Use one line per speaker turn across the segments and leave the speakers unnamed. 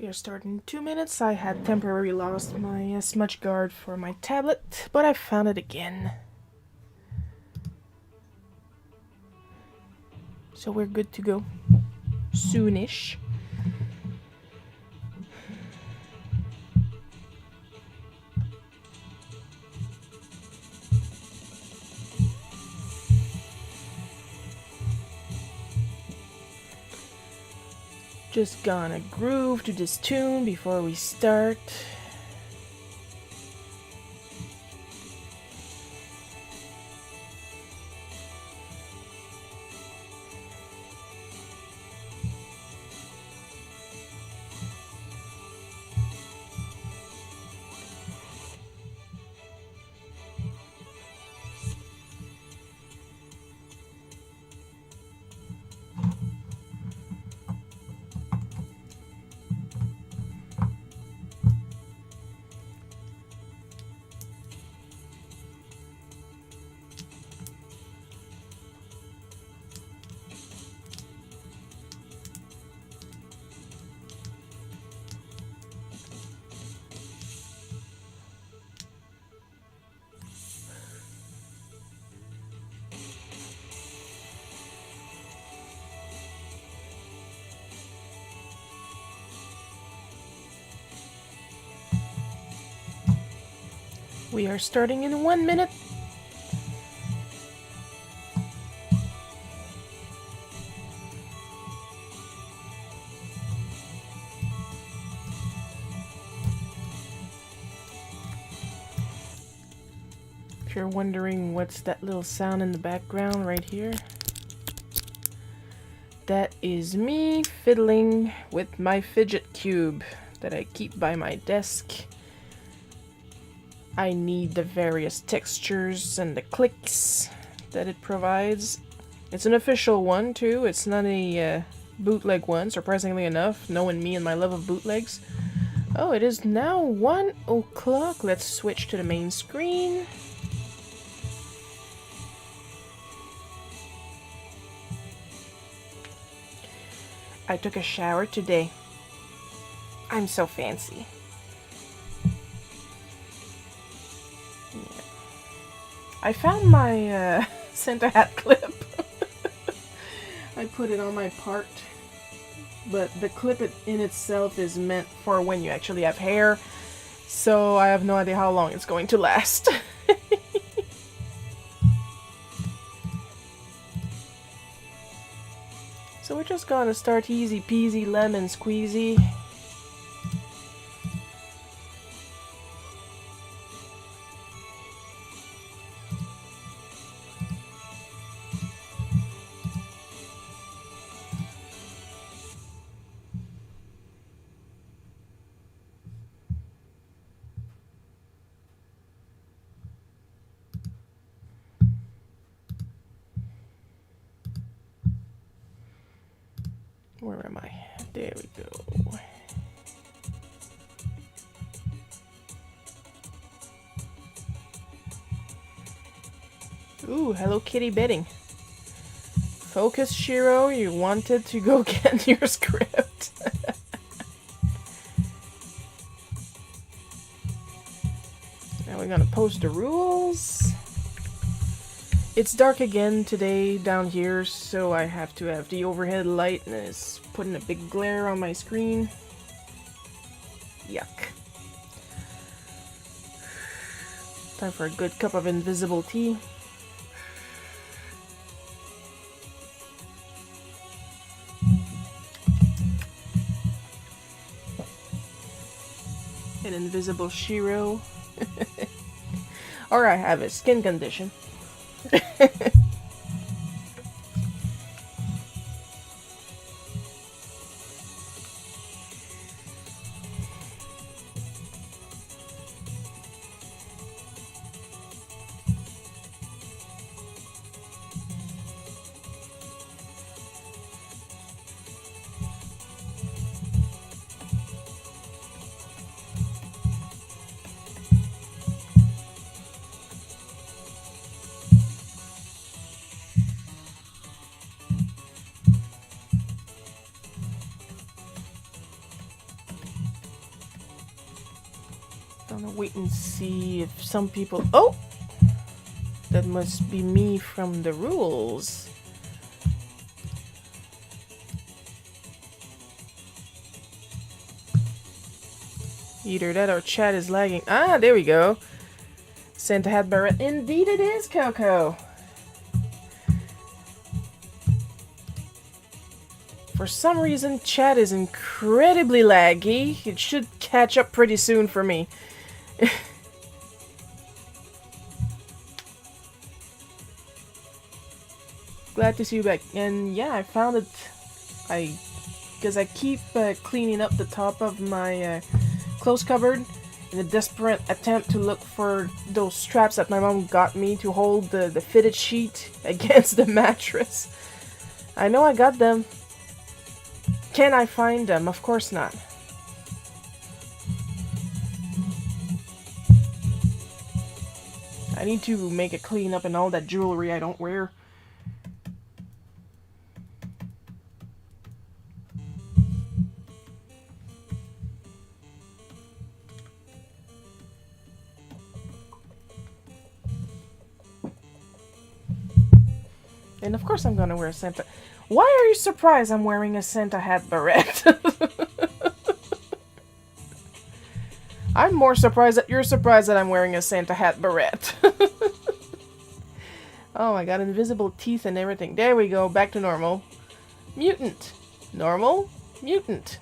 We are starting in 2 minutes. I had temporarily lost my smudge guard for my tablet, but I found it again. So we're good to go. Soonish. Just gonna groove to this tune before we start. We are starting in 1 minute. If you're wondering what's that little sound in the background right here, that is me fiddling with my fidget cube that I keep by my desk. I need the various textures and the clicks that it provides. It's an official one too, it's not a bootleg one, surprisingly enough, knowing me and my love of bootlegs. Oh, it is now 1 o'clock. Let's switch to the main screen. I took a shower today. I'm so fancy. I found my Santa hat clip. I put it on my part, but the clip in itself is meant for when you actually have hair, so I have no idea how long it's going to last. So we're just gonna start easy peasy lemon squeezy. Where am I? There we go. Ooh, Hello Kitty bedding. Focus, Shiro, you wanted to go get your script. Now we're gonna post the rules. It's dark again today down here, so I have to have the overhead light, and it's putting a big glare on my screen. Yuck. Time for a good cup of invisible tea. An invisible Shiro. Or I have a skin condition. want to wait and see if some people... Oh! That must be me from the rules. Either that or chat is lagging. Ah, there we go. Santa hat barrette. Indeed it is, Coco. For some reason, chat is incredibly laggy. It should catch up pretty soon for me. Glad to see you back. And yeah, I found it. Because I keep cleaning up the top of my clothes cupboard in a desperate attempt to look for those straps that my mom got me to hold the fitted sheet against the mattress. I know I got them. Can I find them? Of course not. I need to make a cleanup and all that jewelry I don't wear. And of course I'm gonna wear Santa. Why are you surprised I'm wearing a Santa hat barrette? I'm more surprised that you're surprised that I'm wearing a Santa hat barrette. Oh, I got invisible teeth and everything. There we go, back to normal. Mutant. Normal. Mutant.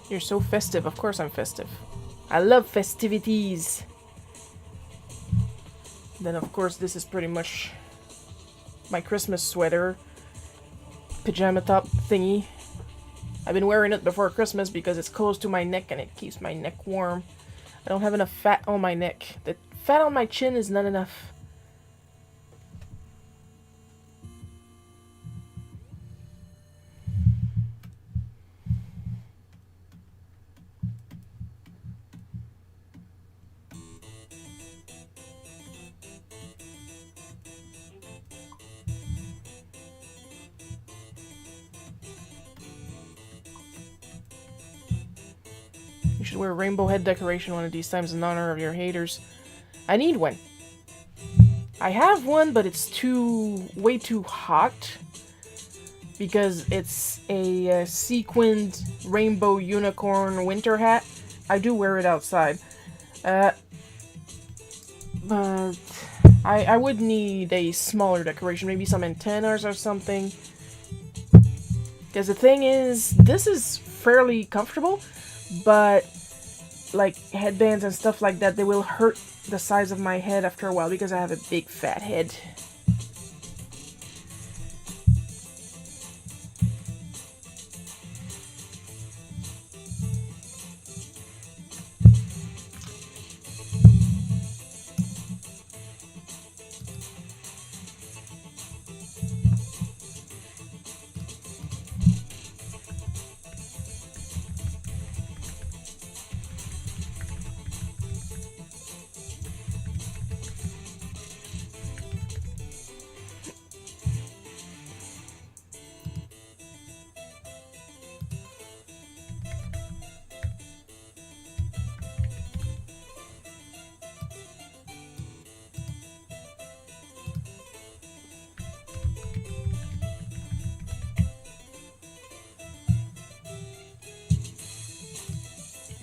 You're so festive. Of course I'm festive. I love festivities. Then of course this is pretty much my Christmas sweater. Pajama top thingy. I've been wearing it before Christmas because it's close to my neck and it keeps my neck warm. I don't have enough fat on my neck. The fat on my chin is not enough. You should wear a rainbow head decoration one of these times in honor of your haters. I need one. I have one, but it's way too hot. Because it's a sequined rainbow unicorn winter hat. I do wear it outside. But I would need a smaller decoration. Maybe some antennas or something. Because the thing is, this is fairly comfortable. But like headbands and stuff like that, they will hurt the size of my head after a while because I have a big fat head.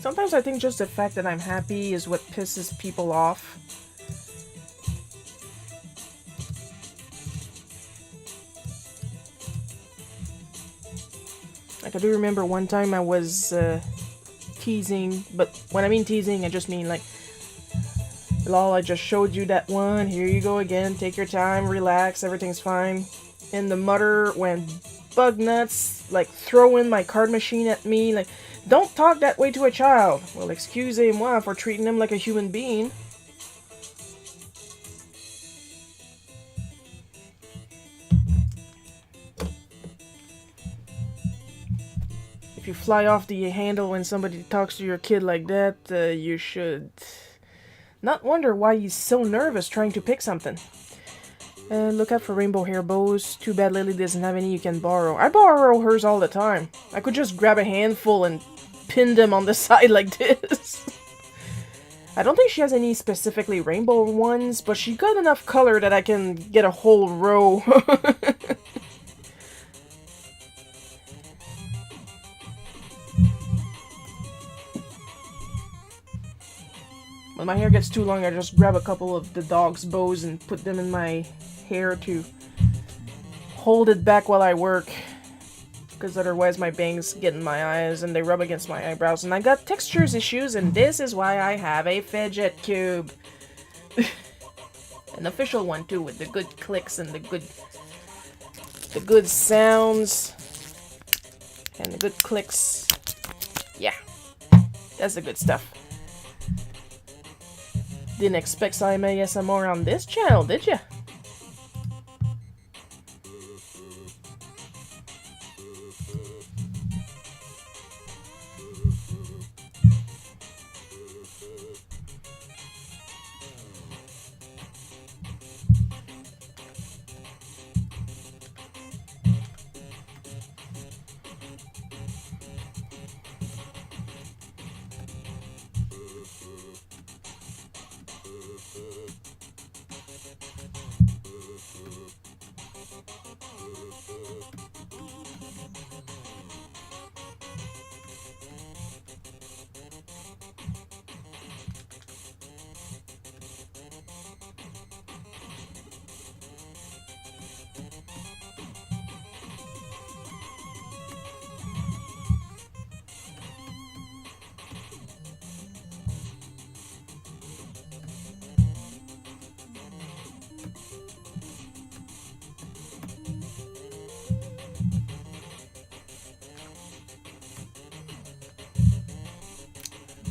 Sometimes I think just the fact that I'm happy is what pisses people off. Like, I do remember one time I was teasing, but when I mean teasing, I just mean like, lol, I just showed you that one, here you go again, take your time, relax, everything's fine. And the mother went bug nuts, like throwing my card machine at me, like, don't talk that way to a child. Well, excusez-moi for treating him like a human being. If you fly off the handle when somebody talks to your kid like that, you should not wonder why he's so nervous trying to pick something. Look out for rainbow hair bows. Too bad Lily doesn't have any you can borrow. I borrow hers all the time. I could just grab a handful and pin them on the side like this. I don't think she has any specifically rainbow ones, but she got enough color that I can get a whole row. When my hair gets too long, I just grab a couple of the dog's bows and put them in my hair to hold it back while I work. Because otherwise my bangs get in my eyes and they rub against my eyebrows. And I got textures issues, and this is why I have a fidget cube. An official one too, with the good clicks and the good sounds. And the good clicks. Yeah. That's the good stuff. Didn't expect some ASMR on this channel, did ya?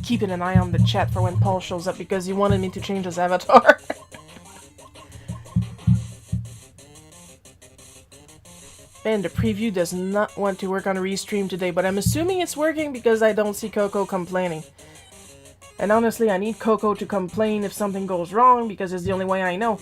Keeping an eye on the chat for when Paul shows up because he wanted me to change his avatar. Man, the preview does not want to work on a restream today, but I'm assuming it's working because I don't see Coco complaining. And honestly, I need Coco to complain if something goes wrong because it's the only way I know.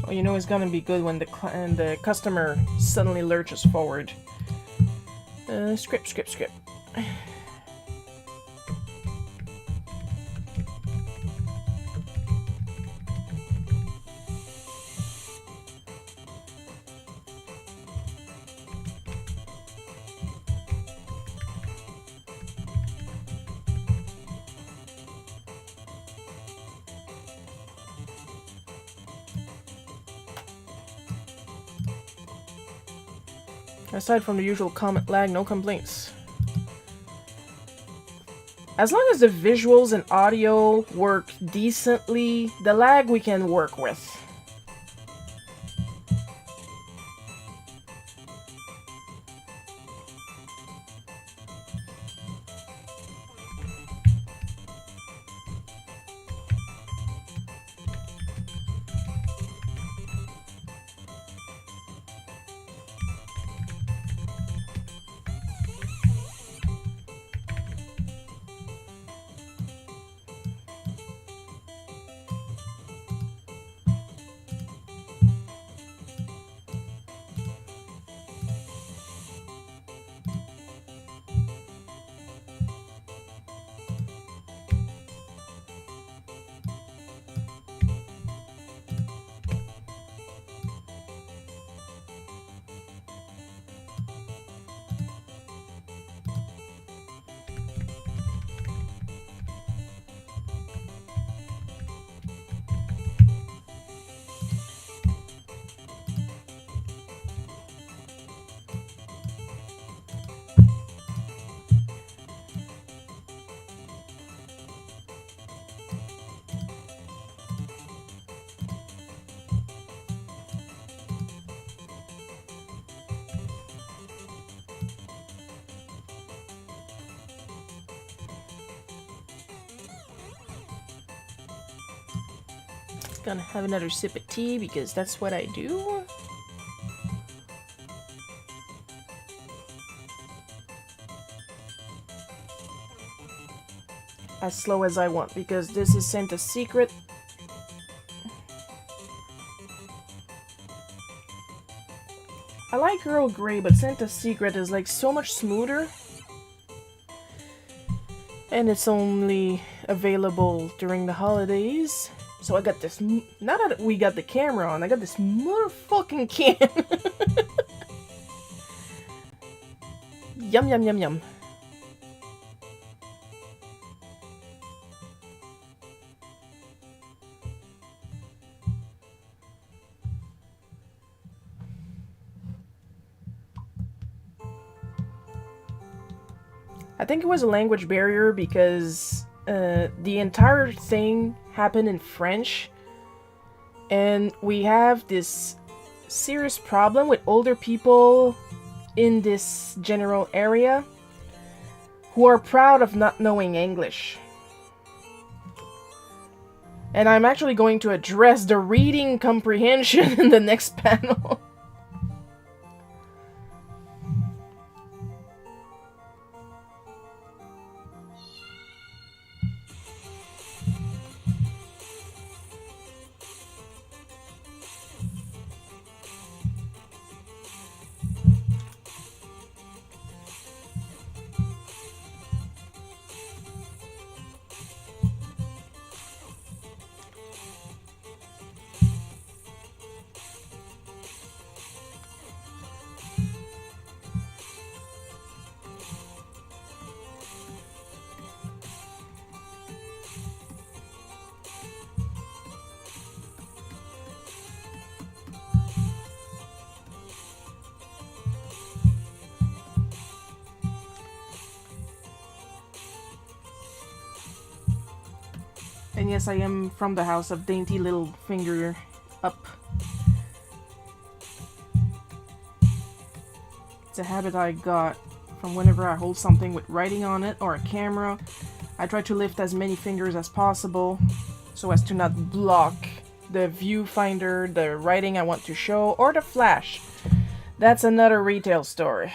Well, you know it's gonna be good when the customer suddenly lurches forward. Script. Aside from the usual comment lag, no complaints. As long as the visuals and audio work decently, the lag we can work with. Gonna have another sip of tea because that's what I do. As slow as I want because this is Santa's secret. I like Earl Grey, but Santa's Secret is like so much smoother. And it's only available during the holidays. So I got this, now that we got the camera on, I got this motherfucking can. Yum, yum, yum, yum. I think it was a language barrier because the entire thing happened in French, and we have this serious problem with older people in this general area who are proud of not knowing English. And I'm actually going to address the reading comprehension in the next panel. And yes, I am from the house of Dainty Little Finger Up. It's a habit I got from whenever I hold something with writing on it or a camera. I try to lift as many fingers as possible so as to not block the viewfinder, the writing I want to show, or the flash. That's another retail story.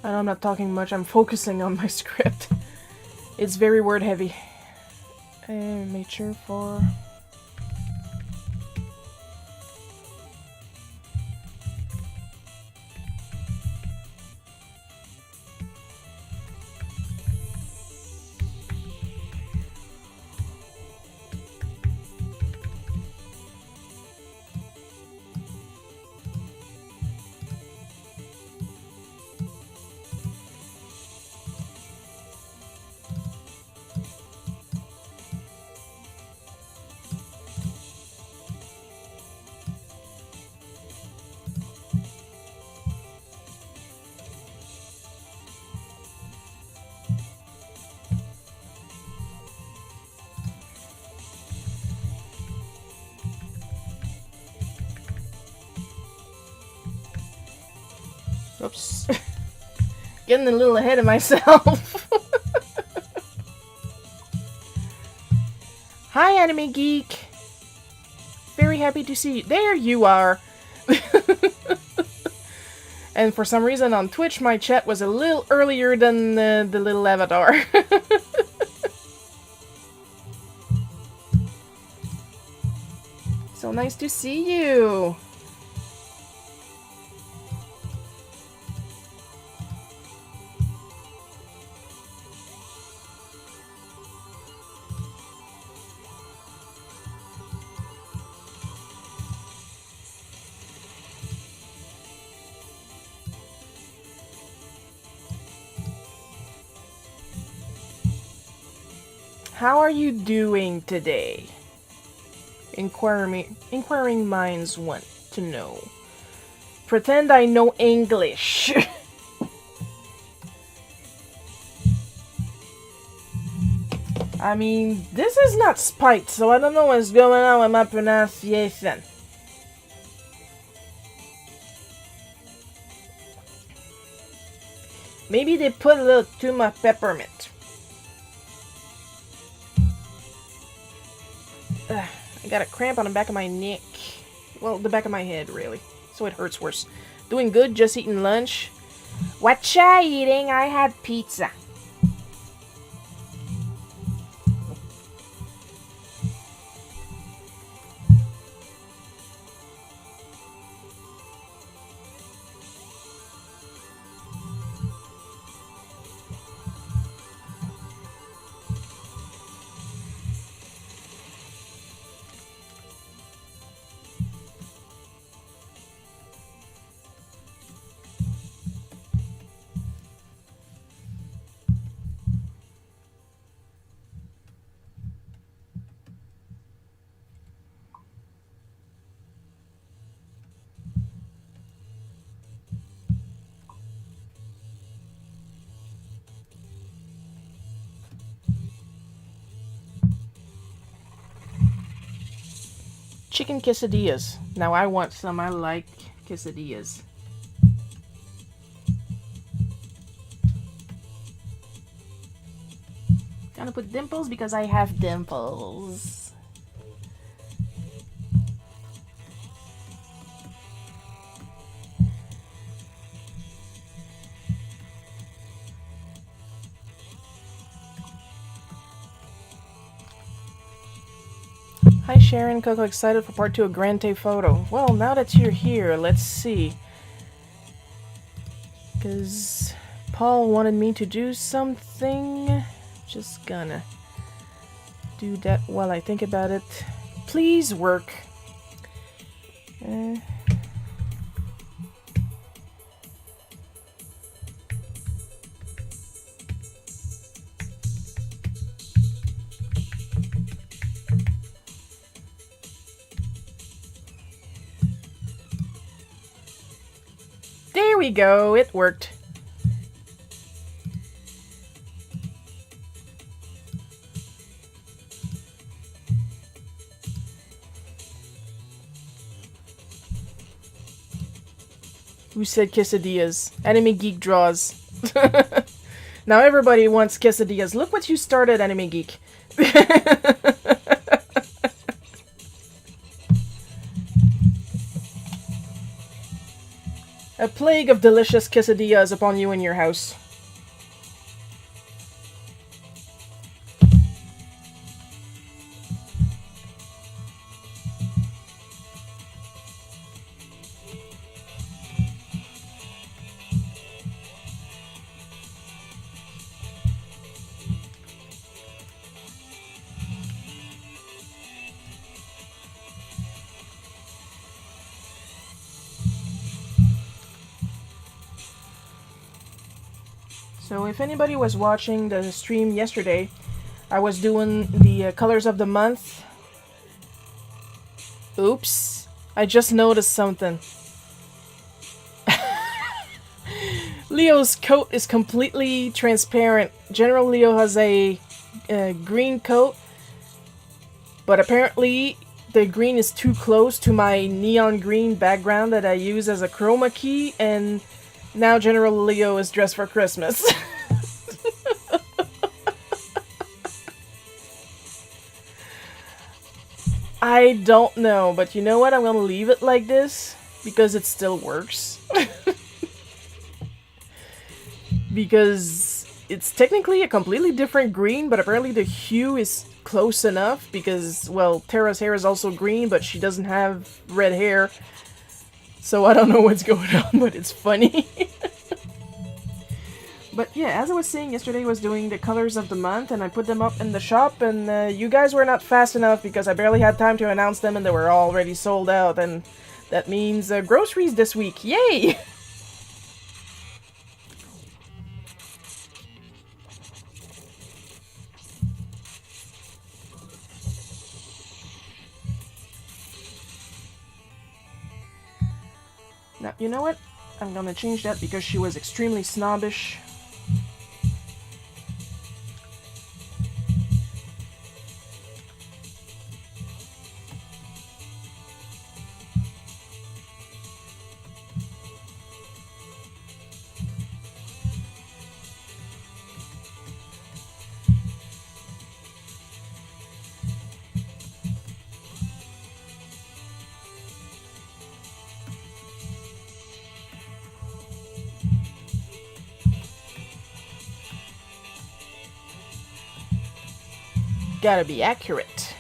I know I'm not talking much, I'm focusing on my script. It's very word heavy. And make sure for... Oops. Getting a little ahead of myself. Hi, Anime Geek. Very happy to see you. There you are. And for some reason on Twitch, my chat was a little earlier than the little avatar. So nice to see you. How are you doing today? Inquiring minds want to know. Pretend I know English. I mean, this is not spite, so I don't know what's going on with my pronunciation. Maybe they put a little too much peppermint. Ugh, I got a cramp on the back of my neck. Well, the back of my head, really. So it hurts worse. Doing good, just eating lunch. What ya eating? I had pizza. Chicken quesadillas. Now I want some. I like quesadillas. Gonna put dimples because I have dimples. Hi Sharon, Coco excited for part 2 of Grante photo. Well, now that you're here, let's see. Because Paul wanted me to do something. Just gonna do that while I think about it. Please work. There we go, it worked. Who said quesadillas? Anime Geek draws. Now everybody wants quesadillas. Look what you started, Anime Geek. A plague of delicious quesadillas upon you in your house. So if anybody was watching the stream yesterday, I was doing the colors of the month. Oops, I just noticed something. Leo's coat is completely transparent. General Leo has a green coat, but apparently the green is too close to my neon green background that I use as a chroma key, and now General Leo is dressed for Christmas. I don't know, but you know what? I'm gonna leave it like this because it still works. Because it's technically a completely different green, but apparently the hue is close enough because, well, Tara's hair is also green, but she doesn't have red hair. So I don't know what's going on, but it's funny. But yeah, as I was saying, yesterday I was doing the colors of the month, and I put them up in the shop, and you guys were not fast enough because I barely had time to announce them, and they were already sold out, and that means groceries this week. Yay! Now, you know what? I'm gonna change that because she was extremely snobbish. Gotta be accurate.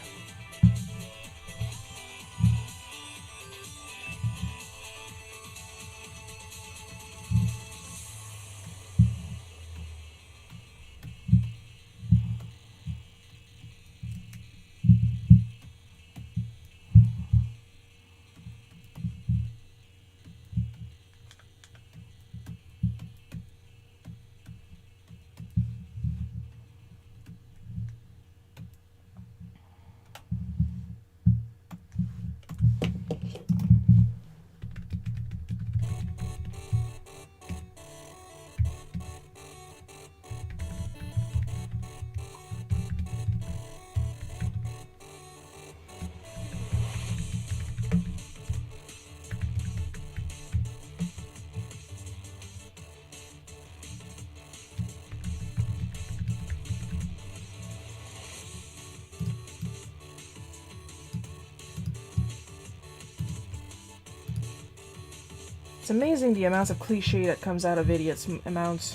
It's amazing the amounts of cliche that comes out of idiots' amounts.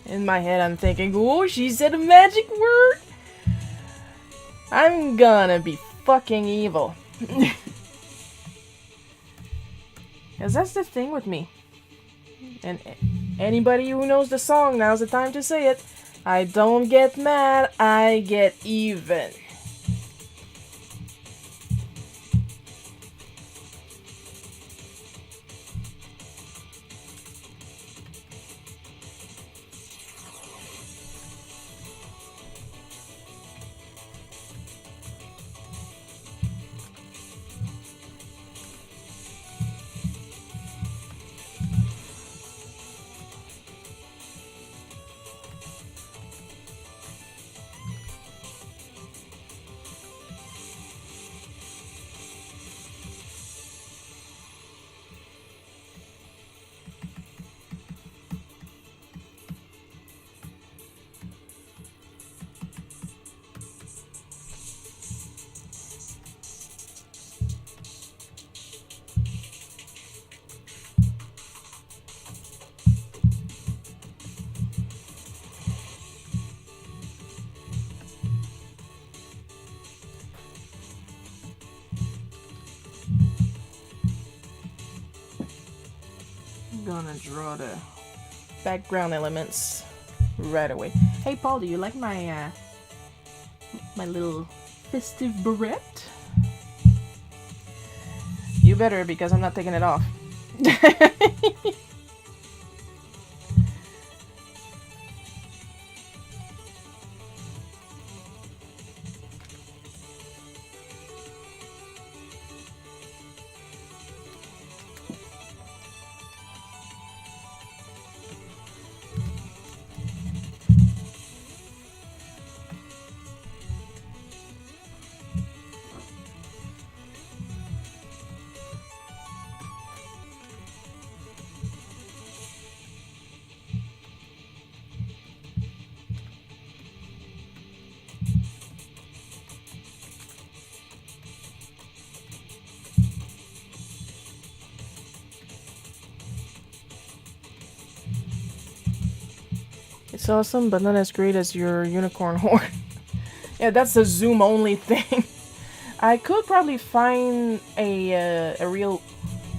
In my head, I'm thinking, oh, she said a magic word! I'm gonna be fucking evil. Because that's the thing with me. And anybody who knows the song, now's the time to say it. I don't get mad, I get even. Gonna draw the background elements right away. Hey Paul, do you like my my little festive beret? You better, because I'm not taking it off. It's awesome, but not as great as your unicorn horn. Yeah, that's the zoom only thing. I could probably find a real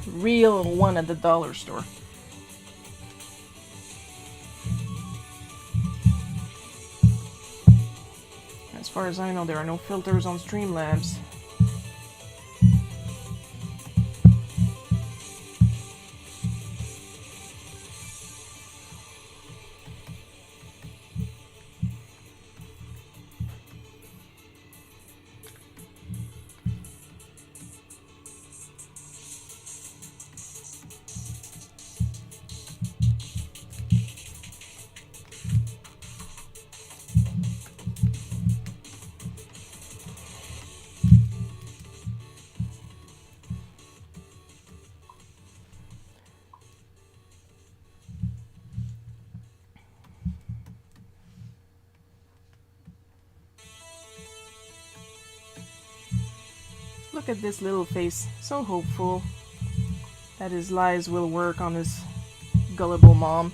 one at the dollar store. As far as I know, there are no filters on Streamlabs. Look at this little face, so hopeful that his lies will work on his gullible mom.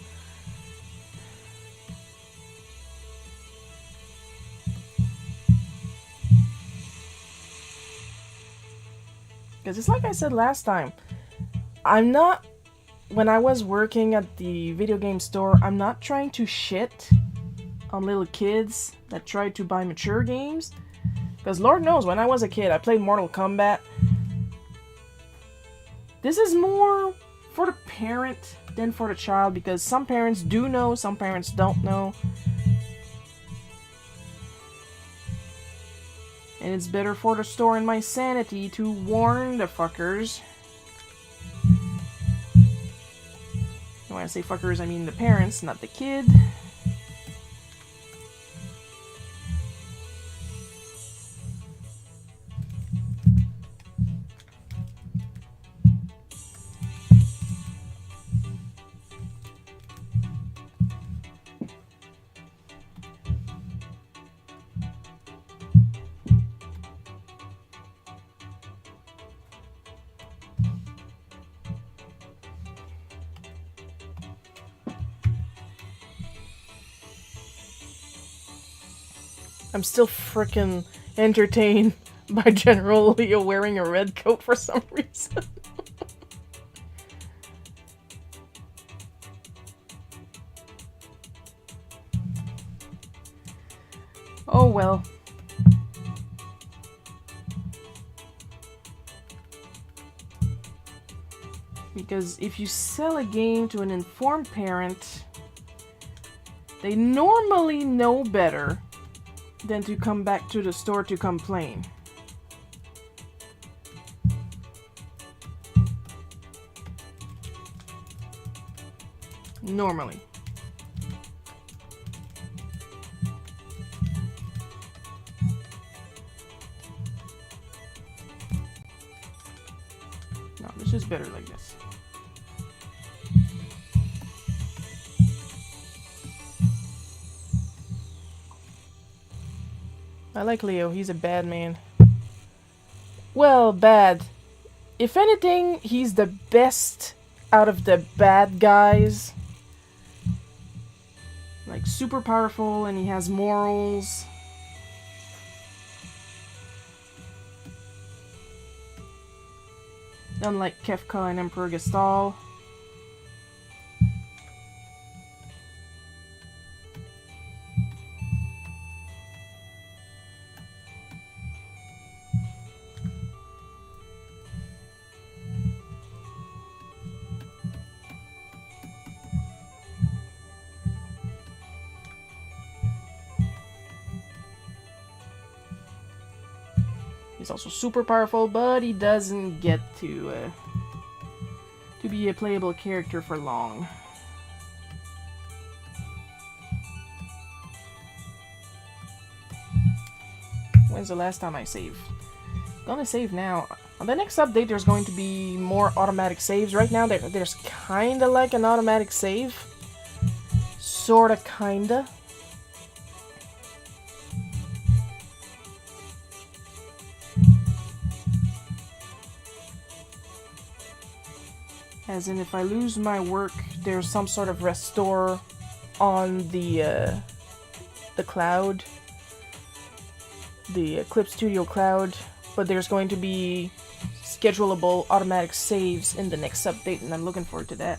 Because it's like I said last time, when I was working at the video game store, I'm not trying to shit on little kids that try to buy mature games. Because Lord knows, when I was a kid, I played Mortal Kombat. This is more for the parent than for the child, because some parents do know, some parents don't know. And it's better for the store and my sanity to warn the fuckers. When I say fuckers, I mean the parents, not the kid. I'm still frickin' entertained by General Leo wearing a red coat for some reason. Oh well. Because if you sell a game to an informed parent, they normally know better than to come back to the store to complain. Normally. No, this is better like this. I like Leo, he's a bad man. Well, bad. If anything, he's the best out of the bad guys. Like, super powerful, and he has morals. Unlike Kefka and Emperor Gestal. He's also super powerful, but he doesn't get to be a playable character for long. When's the last time I saved? Gonna save now. On the next update, there's going to be more automatic saves. Right now, there's kinda like an automatic save. Sorta, kinda. As in, if I lose my work, there's some sort of restore on the cloud, the Clip Studio cloud, but there's going to be schedulable automatic saves in the next update, and I'm looking forward to that.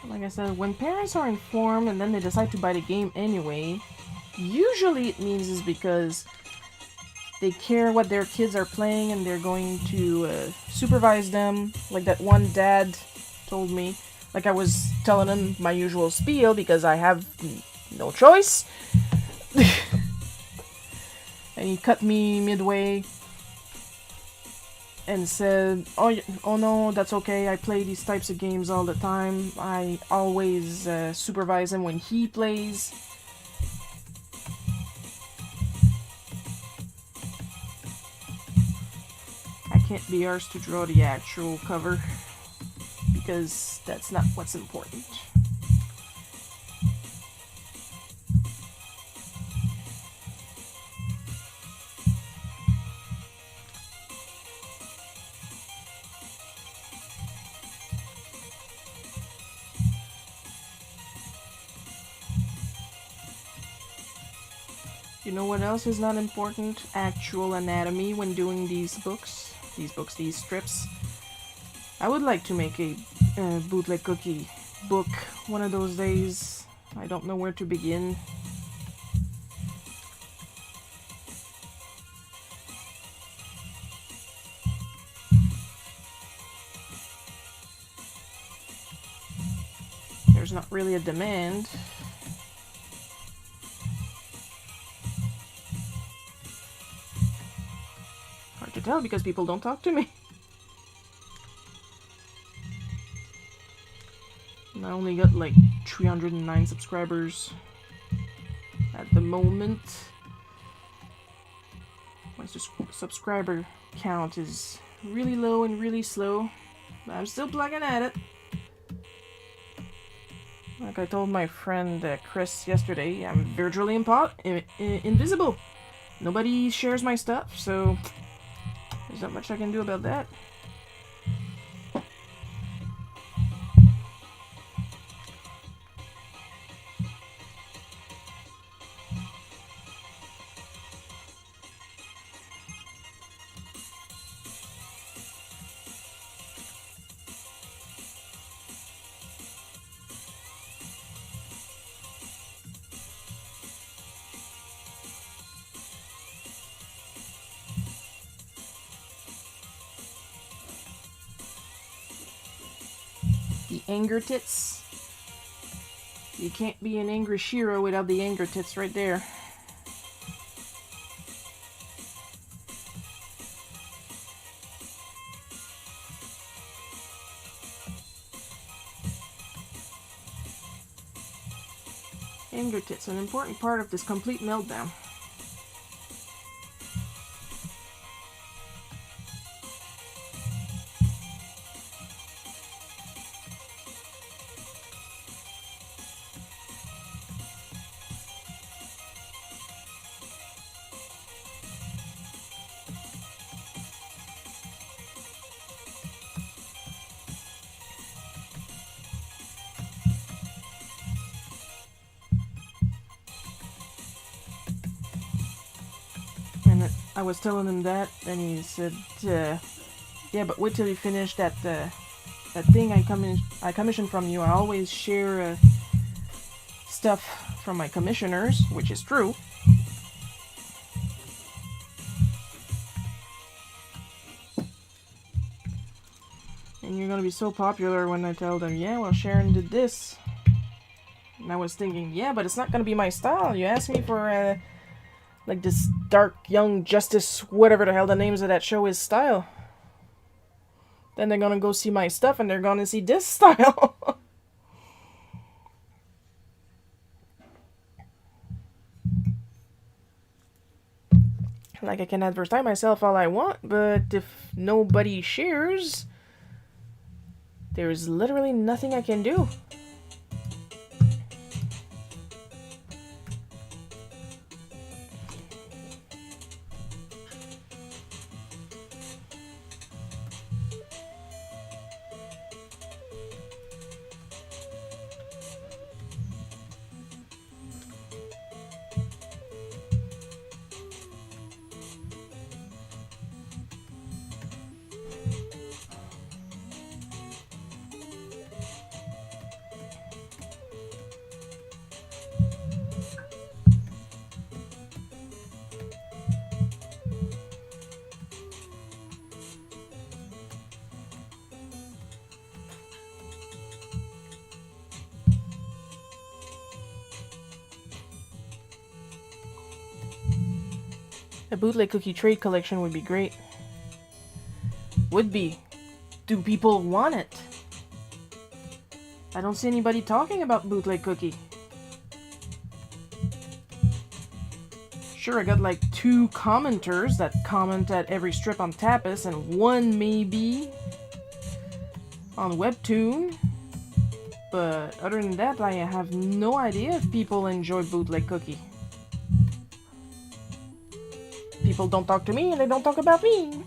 Like I said, when parents are informed and then they decide to buy the game anyway, usually it means is because they care what their kids are playing and they're going to supervise them. Like that one dad told me. Like I was telling him my usual spiel because I have no choice. And he cut me midway and said, oh no, that's okay, I play these types of games all the time. I always supervise him when he plays. I can't be arsed to draw the actual cover because that's not what's important. You know what else is not important? Actual anatomy when doing these strips. I would like to make a bootleg cookie book one of those days. I don't know where to begin. There's not really a demand. Hard to tell because people don't talk to me. And I only got like 309 subscribers at the moment. My subscriber count is really low and really slow, but I'm still plugging at it. Like I told my friend Chris yesterday, I'm virtually invisible. Nobody shares my stuff, so there's not much I can do about that. The anger tits. You can't be an angry Shiro without the anger tits right there. Anger tits, an important part of this complete meltdown. I was telling him that, and he said, yeah, but wait till you finish that that thing I commissioned from you. I always share stuff from my commissioners, which is true. And you're gonna be so popular when I tell them, yeah, well, Sharon did this. And I was thinking, yeah, but it's not gonna be my style. You asked me for, like, this dark, young justice, whatever the hell the names of that show is, style. Then they're gonna go see my stuff and they're gonna see this style. Like, I can advertise myself all I want, but if nobody shares, there's literally nothing I can do. A bootleg cookie trade collection would be great. Would be. Do people want it? I don't see anybody talking about bootleg cookie. Sure, I got like 2 commenters that comment at every strip on Tapas, and 1 maybe on Webtoon. But other than that, I have no idea if people enjoy bootleg cookie. People don't talk to me and they don't talk about me.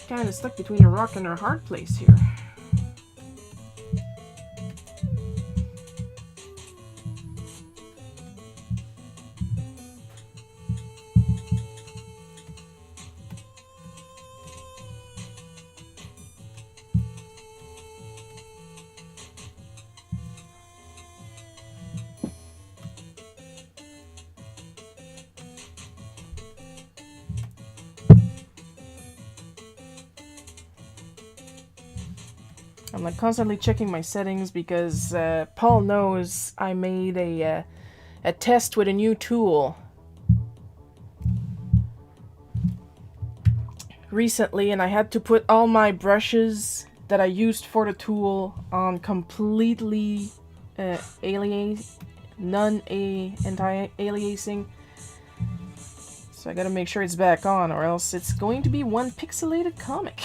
Kinda stuck between a rock and a hard place here. I'm like constantly checking my settings because Paul knows I made a test with a new tool recently, and I had to put all my brushes that I used for the tool on completely anti-aliasing. So I gotta make sure it's back on, or else it's going to be one pixelated comic.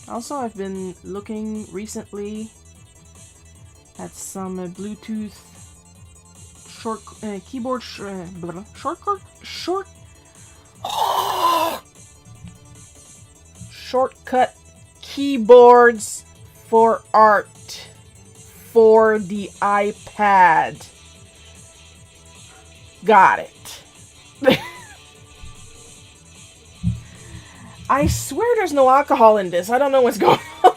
Also, I've been looking recently at some Bluetooth keyboard shortcut keyboards for art for the iPad. Got it. I swear there's no alcohol in this. I don't know what's going on.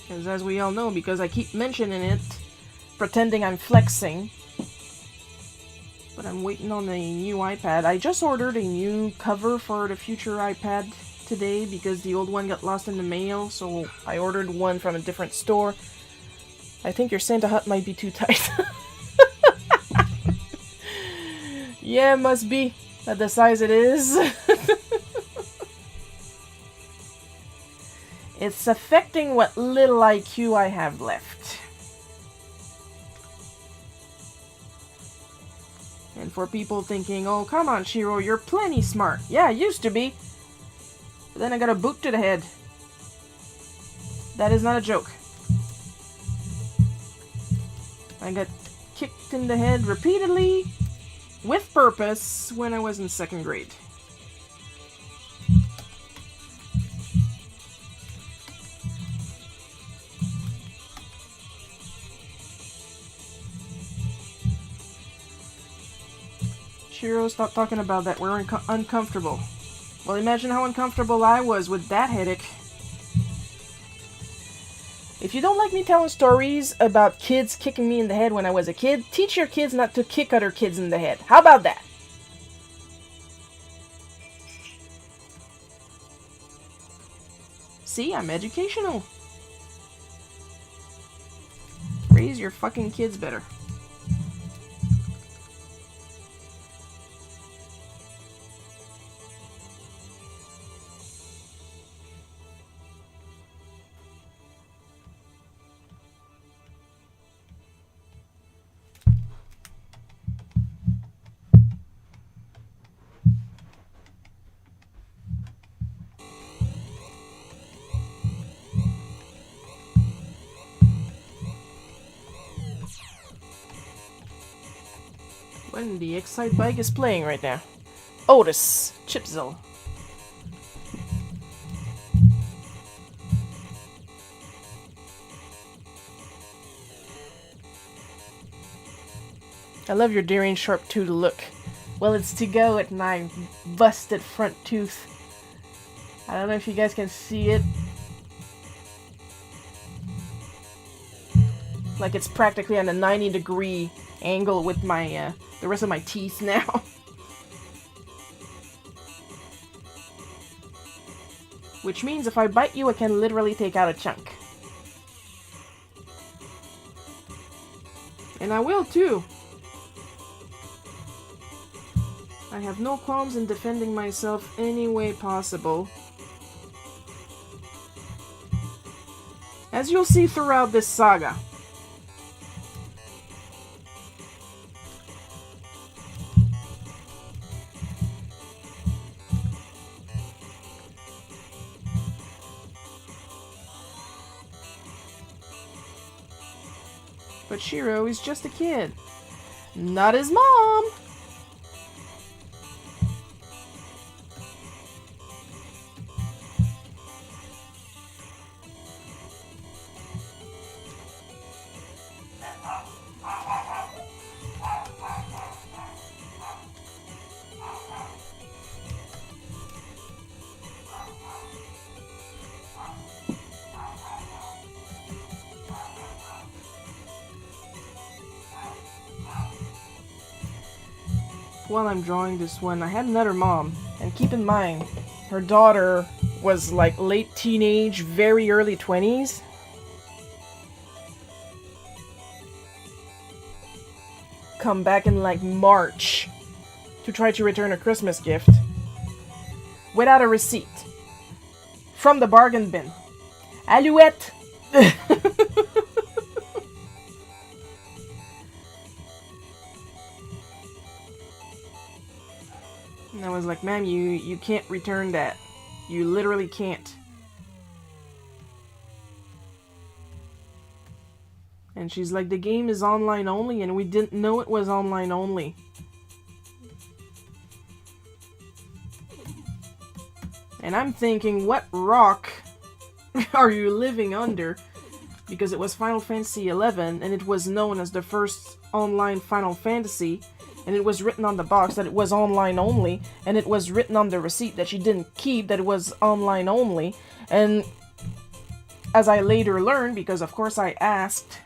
Because as we all know, because I keep mentioning it, pretending I'm flexing. But I'm waiting on a new iPad. I just ordered a new cover for the future iPad today because the old one got lost in the mail, so I ordered one from a different store. I think your Santa hut might be too tight. Yeah, it must be at the size it is. It's affecting what little IQ I have left. And for people thinking, oh, come on, Shiro, you're plenty smart. Yeah, I used to be. But then I got a boot to the head. That is not a joke. I got kicked in the head repeatedly, with purpose, when I was in 2nd grade. Shiro, stop talking about that. We're uncomfortable. Well, imagine how uncomfortable I was with that headache. If you don't like me telling stories about kids kicking me in the head when I was a kid, teach your kids not to kick other kids in the head. How about that? See, I'm educational. Raise your fucking kids better. When the Excite bike is playing right now. Otis Chipzilla. I love your daring sharp tooth look. Well, it's to go with my busted front tooth. I don't know if you guys can see it. Like it's practically on a 90-degree angle with my the rest of my teeth now. Which means if I bite you, I can literally take out a chunk. And I will too. I have no qualms in defending myself any way possible. As you'll see throughout this saga. But Shiro is just a kid. Not his mom! While I'm drawing this one, I had another mom, and keep in mind, her daughter was like late teenage, very early 20s. Come back in like March to try to return a Christmas gift without a receipt from the bargain bin. Alouette! And I was like, ma'am, you can't return that. You literally can't. And she's like, the game is online only, and we didn't know it was online only. And I'm thinking, what rock are you living under? Because it was Final Fantasy XI, and it was known as the first online Final Fantasy. And it was written on the box that it was online only, and it was written on the receipt that she didn't keep that it was online only. And as I later learned, because of course I asked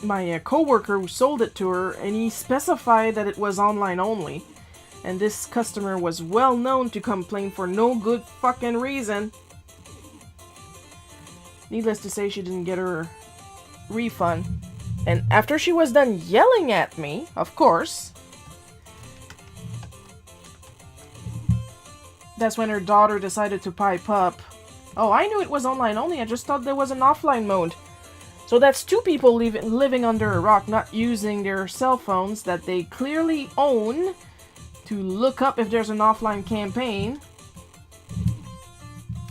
my coworker who sold it to her, and he specified that it was online only. And this customer was well known to complain for no good fucking reason. Needless to say, she didn't get her refund. And after she was done yelling at me, of course, that's when her daughter decided to pipe up. Oh, I knew it was online only, I just thought there was an offline mode. So that's two people living under a rock, not using their cell phones that they clearly own to look up if there's an offline campaign.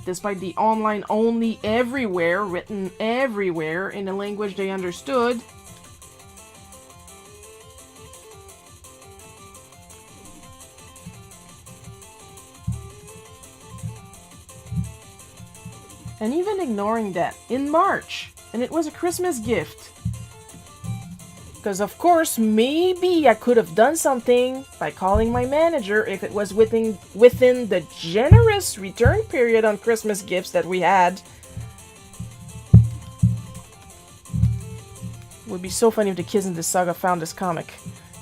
Despite the online only everywhere, written everywhere in a language they understood. And even ignoring that, in March, and it was a Christmas gift. Because of course, maybe I could have done something by calling my manager if it was within the generous return period on Christmas gifts that we had. It would be so funny if the kids in this saga found this comic.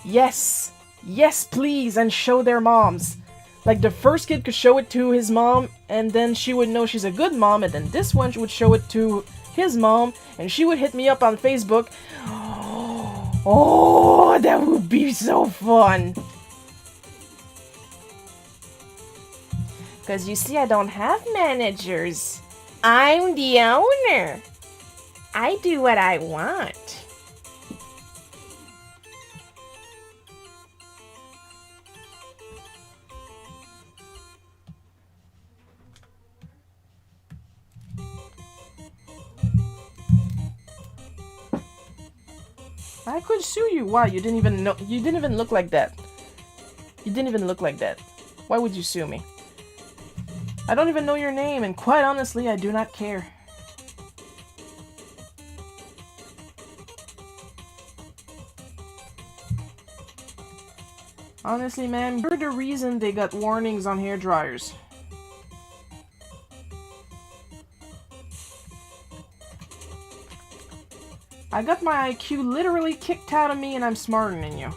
Yes! Yes, please! And show their moms! Like, the first kid could show it to his mom, and then she would know she's a good mom, and then this one would show it to his mom, and she would hit me up on Facebook. Oh, that would be so fun! Because you see, I don't have managers. I'm the owner. I do what I want. I could sue you. Why? You didn't even know. You didn't even look like that. You didn't even look like that. Why would you sue me? I don't even know your name, and quite honestly, I do not care. Honestly, ma'am, you're the reason they got warnings on hair dryers. I got my IQ literally kicked out of me, and I'm smarter than you.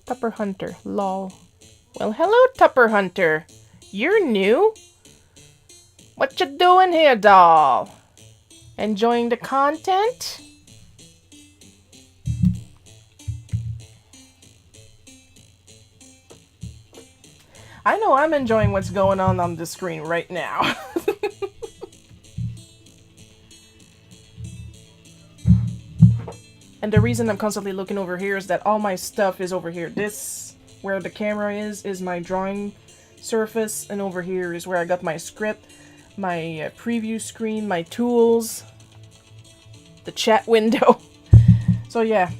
Tupper Hunter, lol. Well, hello, Tupper Hunter. You're new? What you doing here, doll? Enjoying the content? I know I'm enjoying what's going on the screen right now. And the reason I'm constantly looking over here is that all my stuff is over here. This, where the camera is my drawing surface, and over here is where I got my script, my preview screen, my tools, the chat window. So yeah,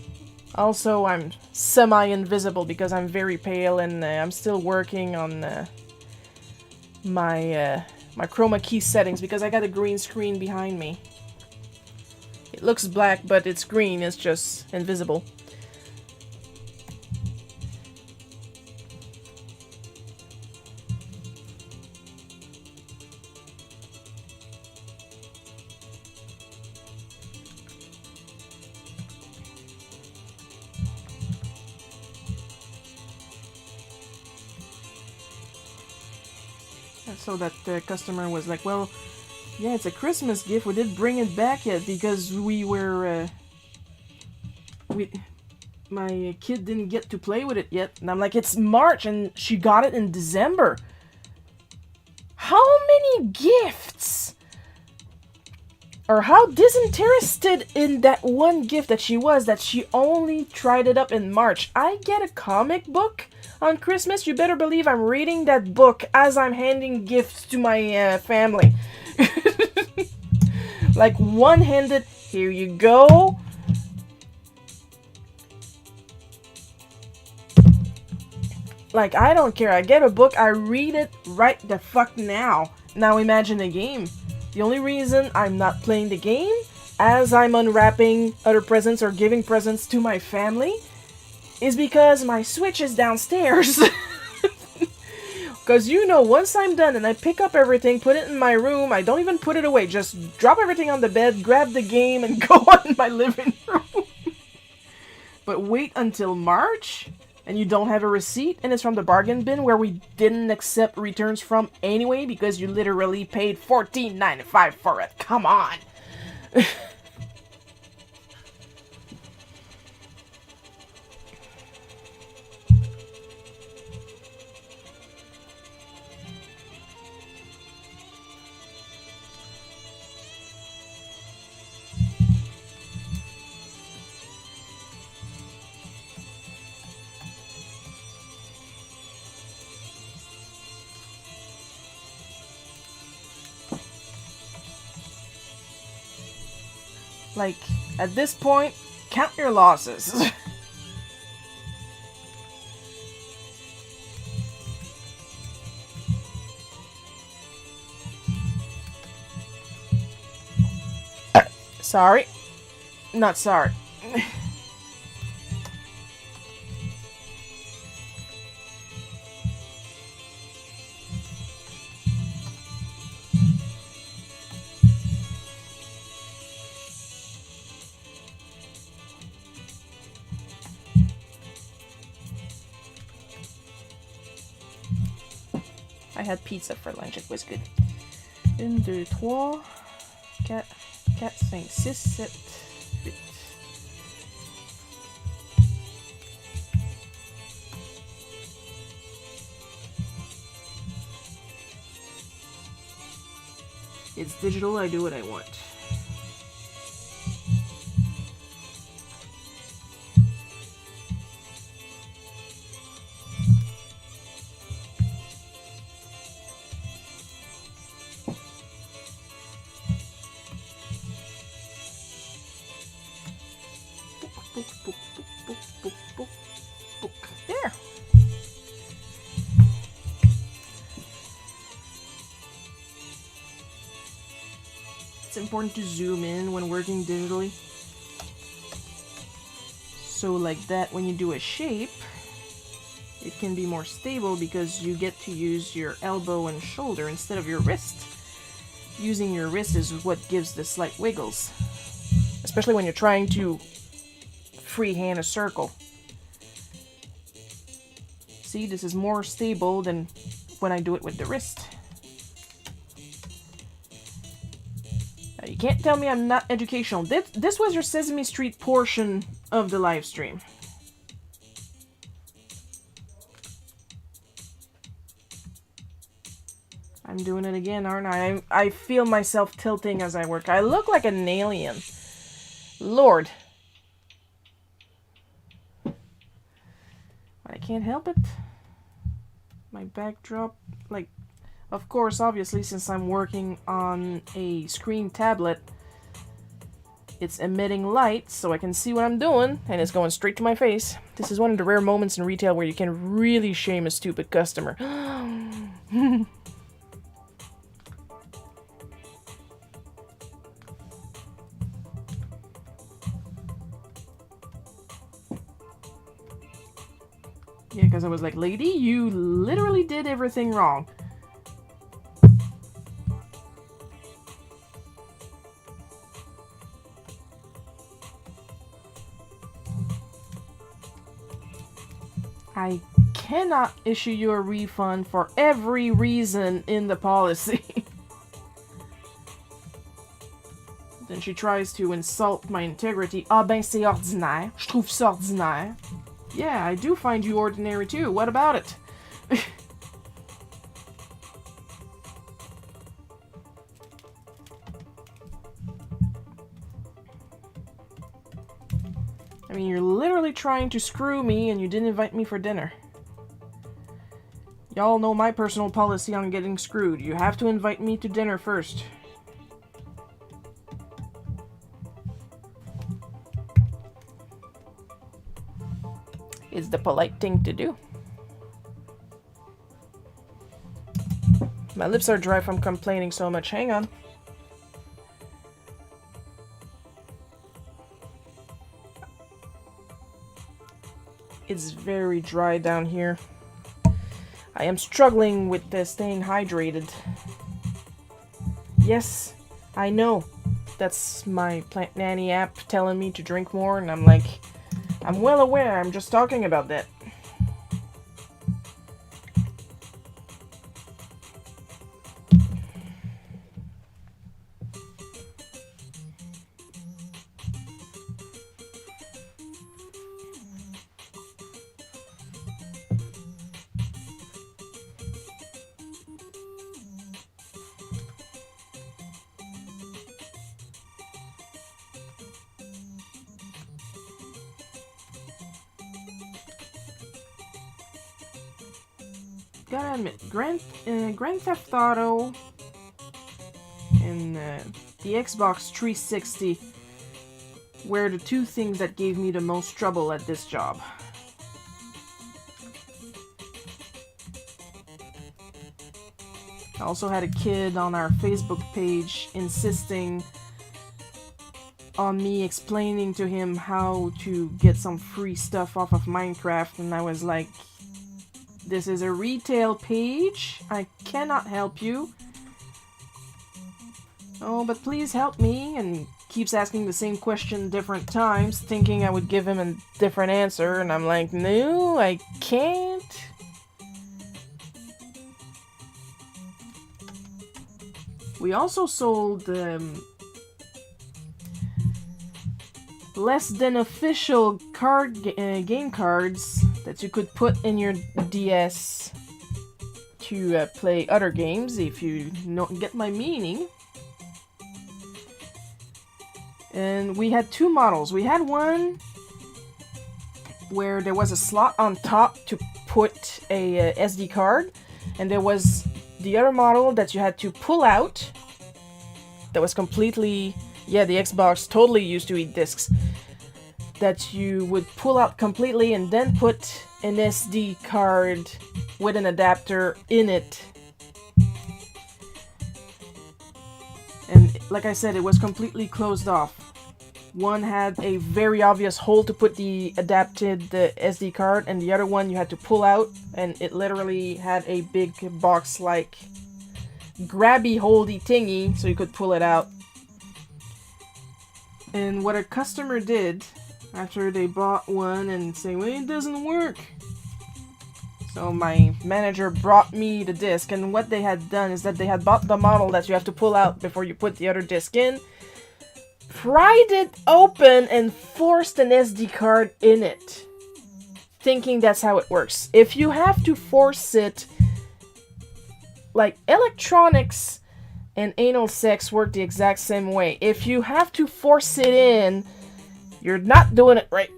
also I'm semi-invisible because I'm very pale, and I'm still working on my chroma key settings because I got a green screen behind me. It looks black, but it's green, it's just invisible. So that the customer was like, well, yeah, it's a Christmas gift. We didn't bring it back yet because we were, my kid didn't get to play with it yet. And I'm like, it's March and she got it in December. How many gifts? Or how disinterested in that one gift that she was that she only tried it up in March. I get a comic book on Christmas. You better believe I'm reading that book as I'm handing gifts to my family. Like one-handed, here you go. Like, I don't care. I get a book, I read it right the fuck now. Now imagine a game. The only reason I'm not playing the game, as I'm unwrapping other presents or giving presents to my family, is because my Switch is downstairs. Because, you know, once I'm done and I pick up everything, put it in my room, I don't even put it away. Just drop everything on the bed, grab the game, and go on in my living room. But wait until March, and you don't have a receipt, and it's from the bargain bin where we didn't accept returns from anyway because you literally paid $14.95 for it. Come on! Like, at this point, count your losses. Sorry. Not sorry. I had pizza for lunch, it was good. 1, 2, 3, 4, 4, 5, 6, 7, 8. It's digital, I do what I want. There. It's important to zoom in when working digitally. So like that, when you do a shape, it can be more stable because you get to use your elbow and shoulder instead of your wrist. Using your wrist is what gives the slight wiggles, especially when you're trying to freehand a circle. See, this is more stable than when I do it with the wrist. Now, you can't tell me I'm not educational. This was your Sesame Street portion of the live stream. I'm doing it again, aren't I? I feel myself tilting as I work. I look like an alien. Lord. I can't help it. My backdrop, like, of course, obviously, since I'm working on a screen tablet, it's emitting light so I can see what I'm doing, and it's going straight to my face. This is one of the rare moments in retail where you can really shame a stupid customer. Yeah, because I was like, lady, you literally did everything wrong. I cannot issue you a refund for every reason in the policy. Then she tries to insult my integrity. Ah ben c'est ordinaire. Je trouve ça ordinaire. Yeah, I do find you ordinary too. What about it? I mean, you're literally trying to screw me and you didn't invite me for dinner. Y'all know my personal policy on getting screwed. You have to invite me to dinner first. It's the polite thing to do. My lips are dry from complaining so much. Hang on. It's very dry down here. I am struggling with staying hydrated. Yes, I know. That's my Plant Nanny app telling me to drink more, and I'm like, I'm well aware, I'm just talking about that. Gotta admit, Grand Theft Auto and the Xbox 360 were the two things that gave me the most trouble at this job. I also had a kid on our Facebook page insisting on me explaining to him how to get some free stuff off of Minecraft, and I was like, this is a retail page, I cannot help you. Oh, but please help me, and he keeps asking the same question different times, thinking I would give him a different answer, and I'm like, no, I can't. We also sold less than official game cards that you could put in your DS to play other games, if you get my meaning. And we had two models. We had one where there was a slot on top to put a SD card, and there was the other model that you had to pull out. That was completely... yeah, the Xbox totally used to eat discs. That you would pull out completely and then put an SD card with an adapter in it. And like I said, it was completely closed off. One had a very obvious hole to put the adapted SD card, and the other one you had to pull out, and it literally had a big box-like grabby holdy thingy so you could pull it out. And what a customer did after they bought one and say, well, it doesn't work. So my manager brought me the disc, and what they had done is that they had bought the model that you have to pull out before you put the other disc in, pried it open, and forced an SD card in it, thinking that's how it works. If you have to force it, like electronics and anal sex work the exact same way. If you have to force it in, you're not doing it right.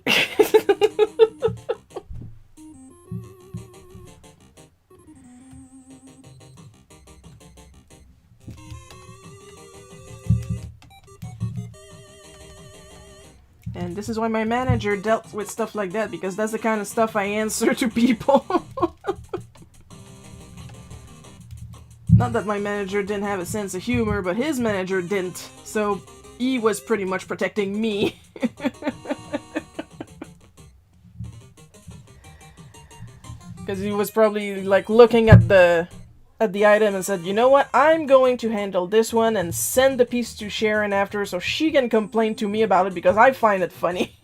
And this is why my manager dealt with stuff like that, because that's the kind of stuff I answer to people. Not that my manager didn't have a sense of humor, but his manager didn't. So he was pretty much protecting me. Because he was probably like looking at the item and said, you know what, I'm going to handle this one and send the piece to Sharon after so she can complain to me about it because I find it funny.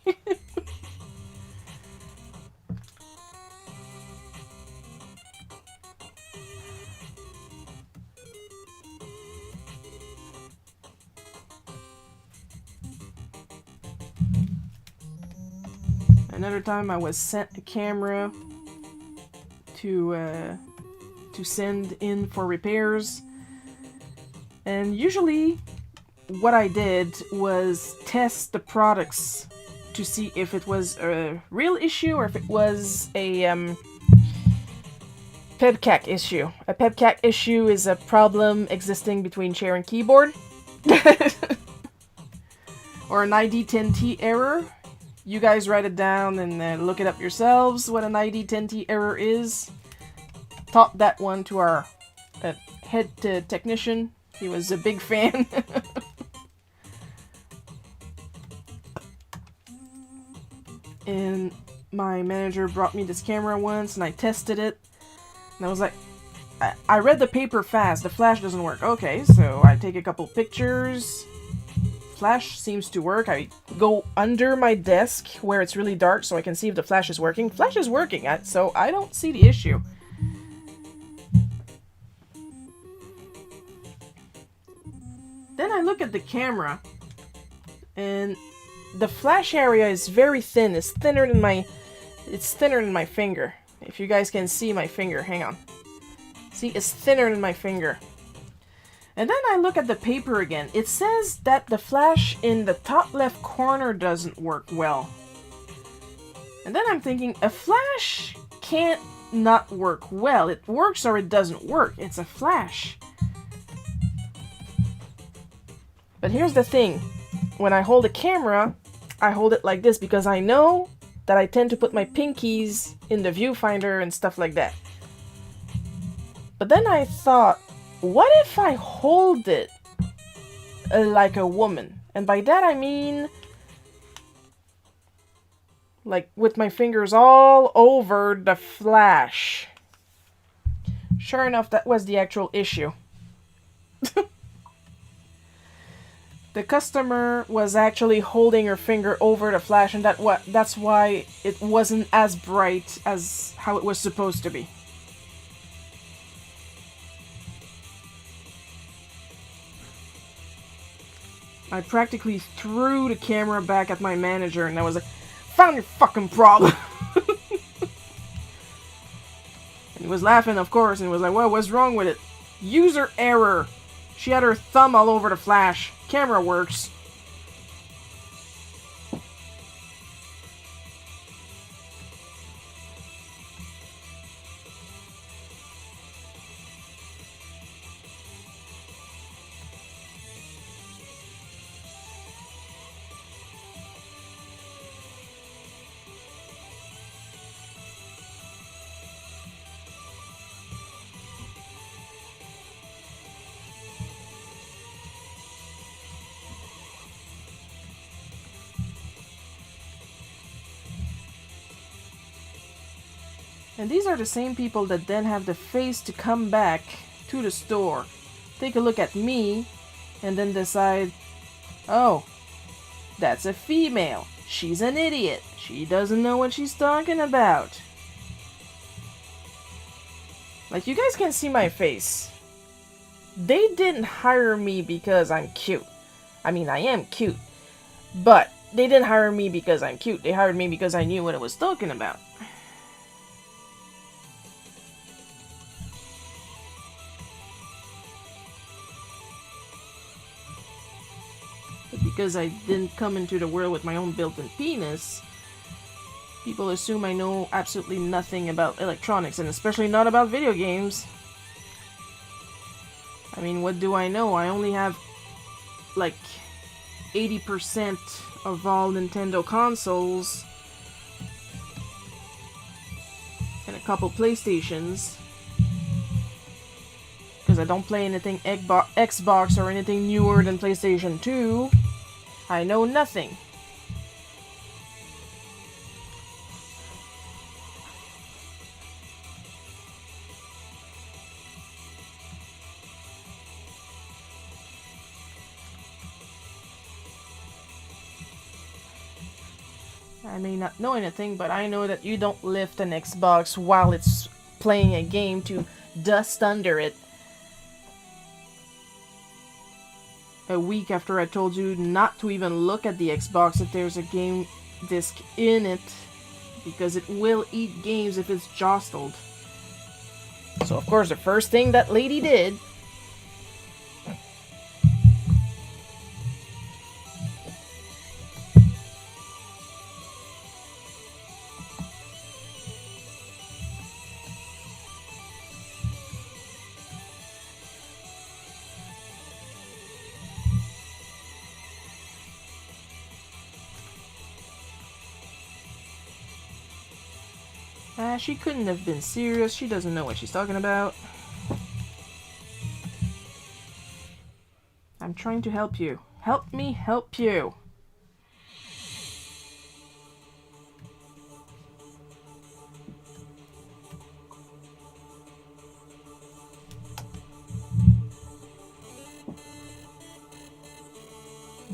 Another time I was sent a camera to send in for repairs, and usually what I did was test the products to see if it was a real issue or if it was a PEBCAC issue. A PEBCAC issue is a problem existing between chair and keyboard. Or an ID10T error. You guys write it down and look it up yourselves what an ID10T error is. Taught that one to our head technician. He was a big fan. And my manager brought me this camera once and I tested it. And I was like, I read the paper fast. The flash doesn't work. Okay, so I take a couple pictures. Flash seems to work. I go under my desk where it's really dark so I can see if the flash is working. Flash is working, so I don't see the issue. Then I look at the camera, and the flash area is very thin. It's thinner than my finger. If you guys can see my finger, hang on. See, it's thinner than my finger. And then I look at the paper again. It says that the flash in the top left corner doesn't work well. And then I'm thinking, a flash can't not work well. It works or it doesn't work. It's a flash. But here's the thing. When I hold a camera, I hold it like this because I know that I tend to put my pinkies in the viewfinder and stuff like that. But then I thought, what if I hold it like a woman? And by that I mean like with my fingers all over the flash. Sure enough, that was the actual issue. The customer was actually holding her finger over the flash, and that's why it wasn't as bright as how it was supposed to be. I practically threw the camera back at my manager, and I was like, "Found your fucking problem." And he was laughing, of course, and was like, "Well, what's wrong with it?" "User error. She had her thumb all over the flash. Camera works." And these are the same people that then have the face to come back to the store, take a look at me, and then decide, "Oh, that's a female. She's an idiot. She doesn't know what she's talking about." Like, you guys can see my face. They didn't hire me because I'm cute. I mean, I am cute. But they didn't hire me because I'm cute. They hired me because I knew what I was talking about. But because I didn't come into the world with my own built-in penis, people assume I know absolutely nothing about electronics, and especially not about video games. I mean, what do I know? I only have like 80% of all Nintendo consoles and a couple PlayStations, because I don't play anything Xbox or anything newer than PlayStation 2. I know nothing. I may not know anything, but I know that you don't lift an Xbox while it's playing a game to dust under it. A week after I told you not to even look at the Xbox if there's a game disc in it, because it will eat games if it's jostled. So of course the first thing that lady did she couldn't have been serious. She doesn't know what she's talking about. I'm trying to help you. Help me help you.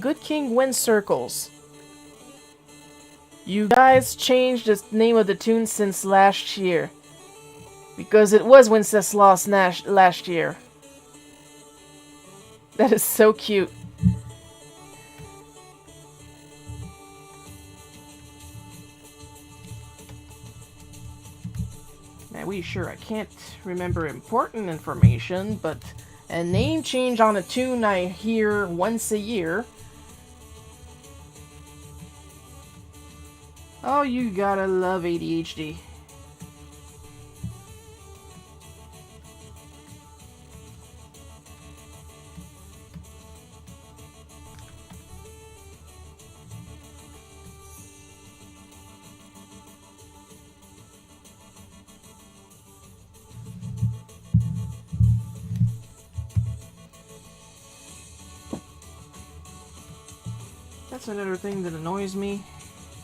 Good King wins circles. You guys changed the name of the tune since last year. Because it was Wenceslas last year. That is so cute. Now, I can't remember important information, but a name change on a tune I hear once a year. Oh, you gotta love ADHD. That's another thing that annoys me,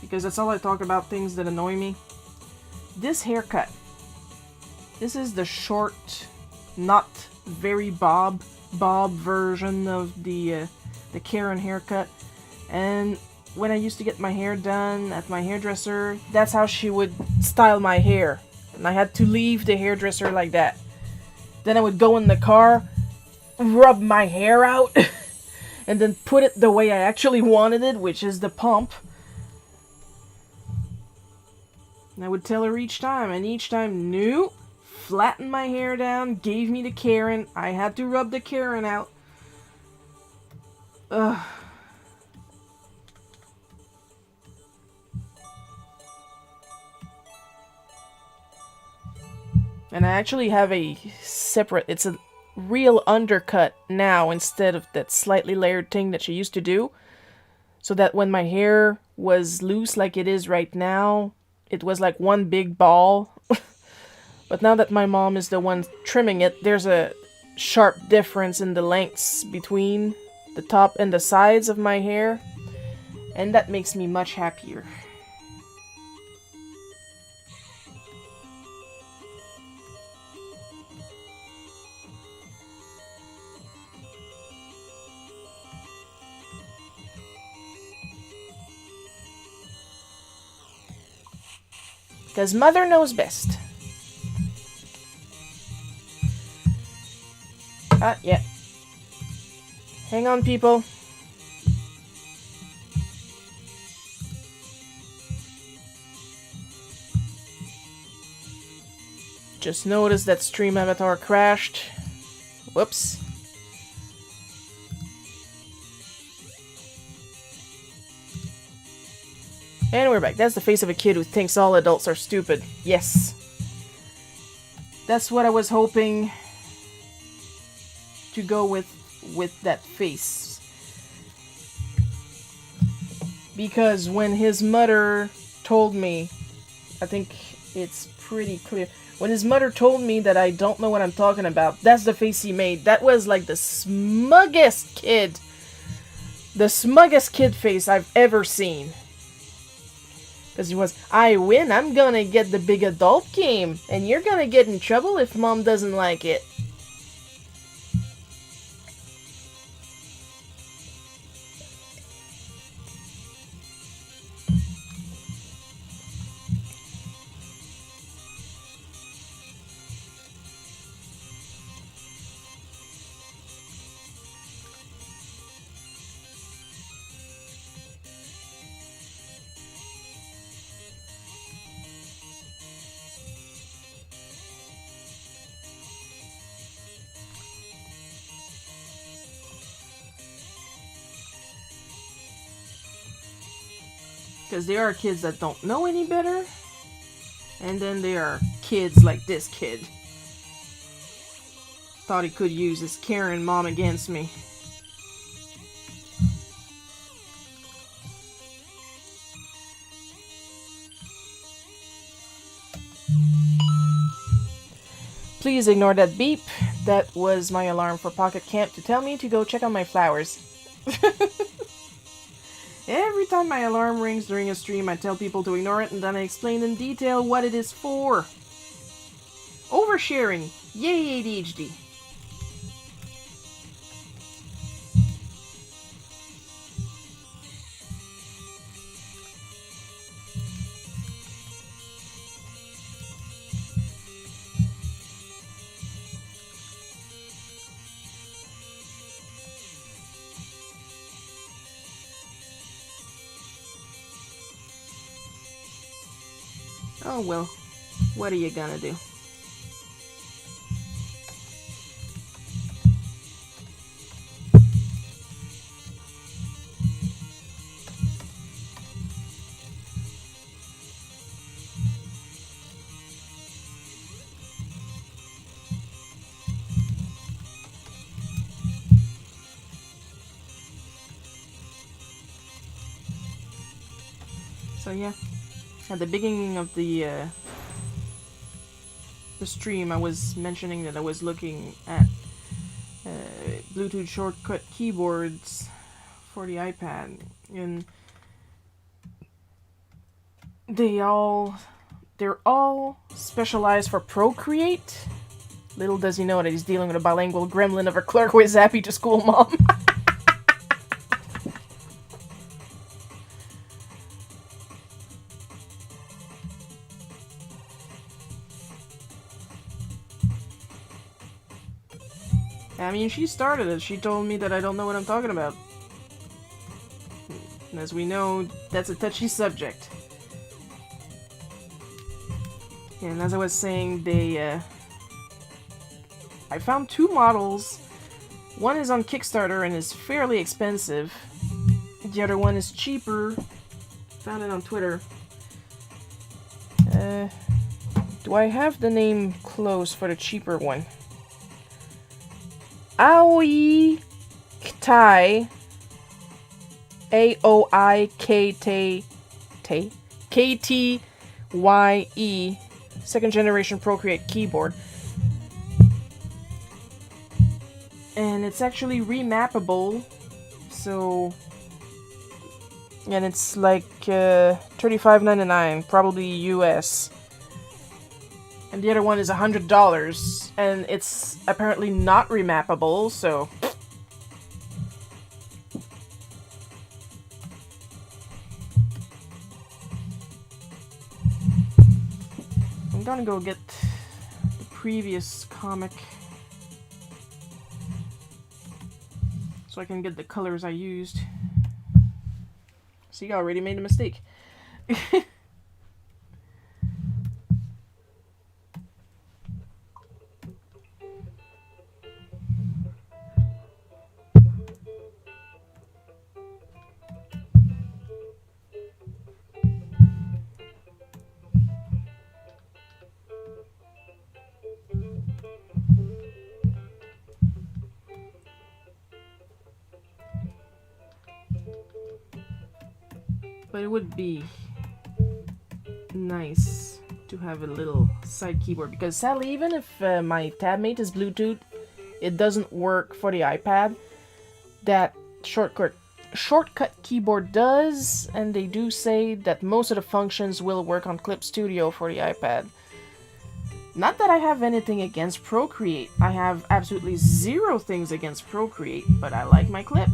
because that's all I talk about, things that annoy me. This haircut. This is the short, not very bob version of the Karen haircut. And when I used to get my hair done at my hairdresser, that's how she would style my hair. And I had to leave the hairdresser like that. Then I would go in the car, rub my hair out, and then put it the way I actually wanted it, which is the pump. And I would tell her each time, and each time, nope, flattened my hair down, gave me the Karen. I had to rub the Karen out. Ugh. And I actually have a separate, it's a real undercut now instead of that slightly layered thing that she used to do. So that when my hair was loose like it is right now, it was like one big ball. But now that my mom is the one trimming it, there's a sharp difference in the lengths between the top and the sides of my hair. And that makes me much happier. Because mother knows best. Yeah. Hang on, people. Just noticed that Stream Avatar crashed. Whoops. And we're back. That's the face of a kid who thinks all adults are stupid. Yes. That's what I was hoping to go with that face. Because when his mother told me, I think it's pretty clear. When his mother told me that I don't know what I'm talking about, that's the face he made. That was like the smuggest kid. The smuggest kid face I've ever seen. Because he was, I win, I'm gonna get the big adult game, and you're gonna get in trouble if mom doesn't like it. Because there are kids that don't know any better. And then there are kids like this kid. Thought he could use his Karen mom against me. Please ignore that beep. That was my alarm for Pocket Camp to tell me to go check on my flowers. Every time my alarm rings during a stream, I tell people to ignore it, and then I explain in detail what it is for. Oversharing. Yay, ADHD. Oh well, what are you gonna do? So yeah. At the beginning of the stream, I was mentioning that I was looking at Bluetooth shortcut keyboards for the iPad, and they're all specialized for Procreate. Little does he know that he's dealing with a bilingual gremlin of a clerk who is happy to school mom. I mean, she started it. She told me that I don't know what I'm talking about. And as we know, that's a touchy subject. And as I was saying, I found 2 models. One is on Kickstarter and is fairly expensive. The other one is cheaper. Found it on Twitter. Do I have the name close for the cheaper one? Aoi Ktai. K-T-Y-E. 2nd generation Procreate keyboard. And it's actually remappable. So... and it's like $35.99, probably US. And the other one is $100, and it's apparently not remappable, so... I'm gonna go get the previous comic so I can get the colors I used. See, I already made a mistake. But it would be nice to have a little side keyboard, because sadly, even if my TabMate is Bluetooth, it doesn't work for the iPad. That shortcut keyboard does, and they do say that most of the functions will work on Clip Studio for the iPad. Not that I have anything against Procreate. I have absolutely 0 things against Procreate, but I like my Clip.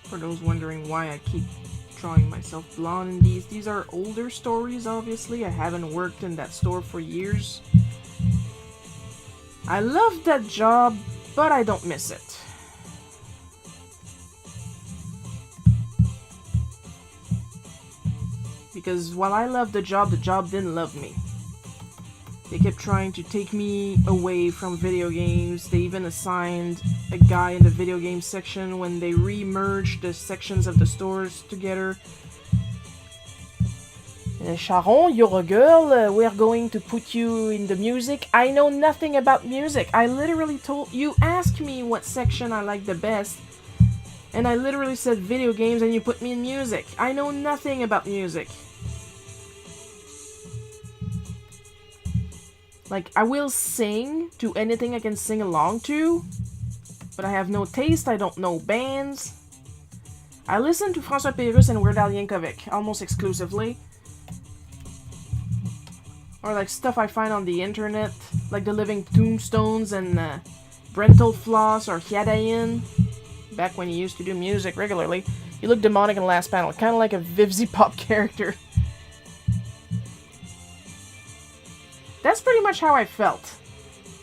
For those wondering why I keep drawing myself blonde in these are older stories, obviously. I haven't worked in that store for years. I love that job, but I don't miss it. Because while I loved the job didn't love me. They kept trying to take me away from video games. They even assigned a guy in the video game section when they re-merged the sections of the stores together. Sharon, you're a girl, we're going to put you in the music. I know nothing about music. I literally told you, asked me what section I like the best, and I literally said video games and you put me in music. I know nothing about music. Like, I will sing to anything I can sing along to, but I have no taste, I don't know bands. I listen to François Pérusse and Weird Al Yankovic almost exclusively. Or like stuff I find on the internet, like The Living Tombstones and Brental Floss or Hyadain. Back when he used to do music regularly. He looked demonic in the last panel, kind of like a Vivzy Pop character. That's pretty much how I felt.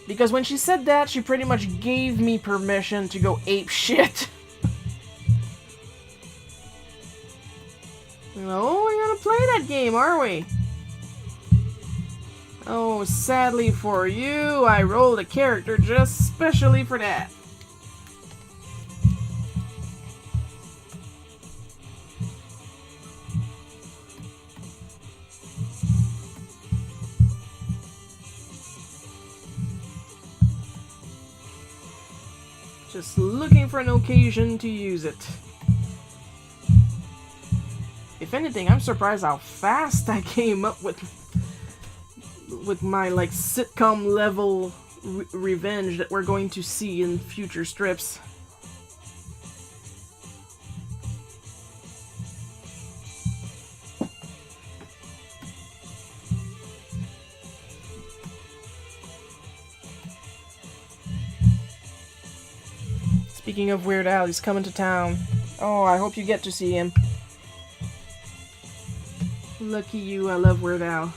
Because when she said that, she pretty much gave me permission to go ape shit. Oh, we're gonna play that game, are we? Oh, sadly for you, I rolled a character just specially for that. Just looking for an occasion to use it. If anything, I'm surprised how fast I came up with my like sitcom level revenge that we're going to see in future strips. Speaking of Weird Al, he's coming to town. Oh, I hope you get to see him. Lucky you, I love Weird Al.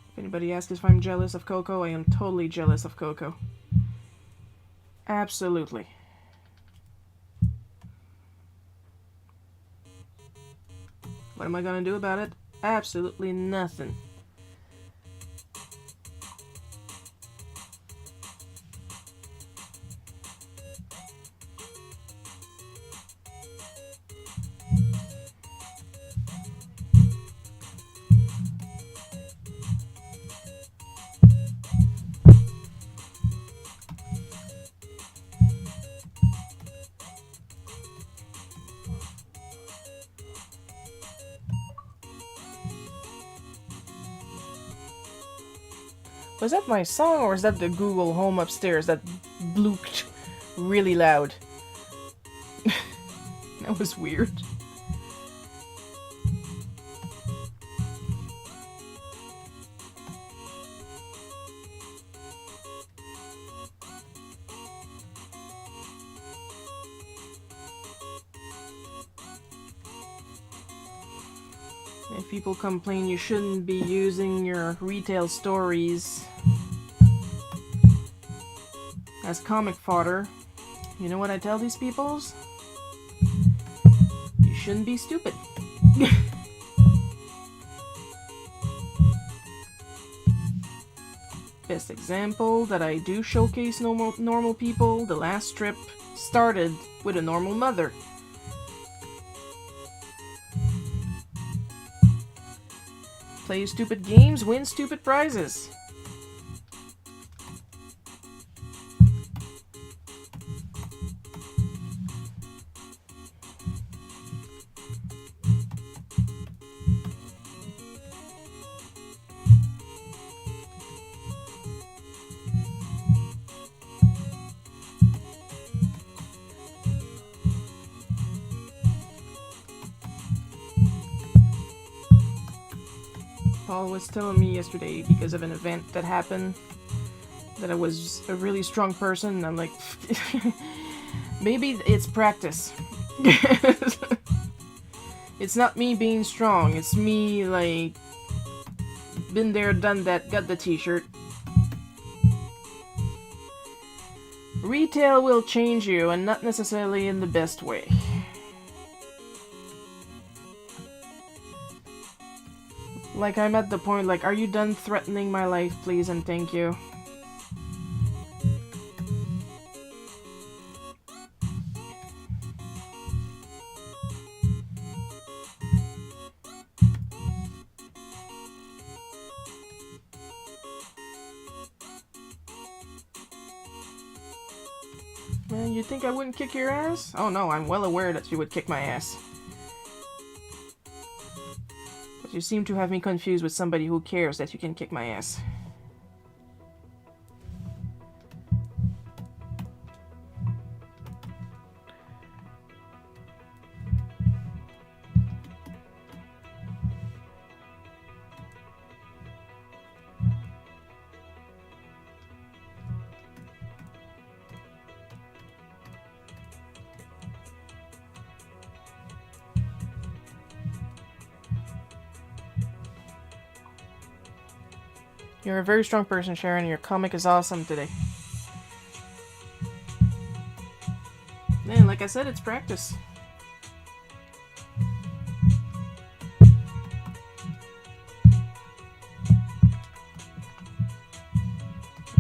If anybody asks if I'm jealous of Coco, I am totally jealous of Coco. Absolutely. What am I gonna do about it? Absolutely nothing. Was that my song, or is that the Google Home upstairs that blooped really loud? That was weird. If people complain you shouldn't be using your retail stories as comic fodder, you know what I tell these peoples? You shouldn't be stupid. Best example that I do showcase normal people, the last strip started with a normal mother. Play stupid games, win stupid prizes. Paul was telling me yesterday, because of an event that happened, that I was a really strong person, and I'm like, maybe it's practice. It's not me being strong, it's me, like, been there, done that, got the t-shirt. Retail will change you, and not necessarily in the best way. Like, I'm at the point, like, are you done threatening my life, please, and thank you? Man, you think I wouldn't kick your ass? Oh no, I'm well aware that you would kick my ass. But you seem to have me confused with somebody who cares that you can kick my ass. You're a very strong person, Sharon, and your comic is awesome today. Man, like I said, it's practice.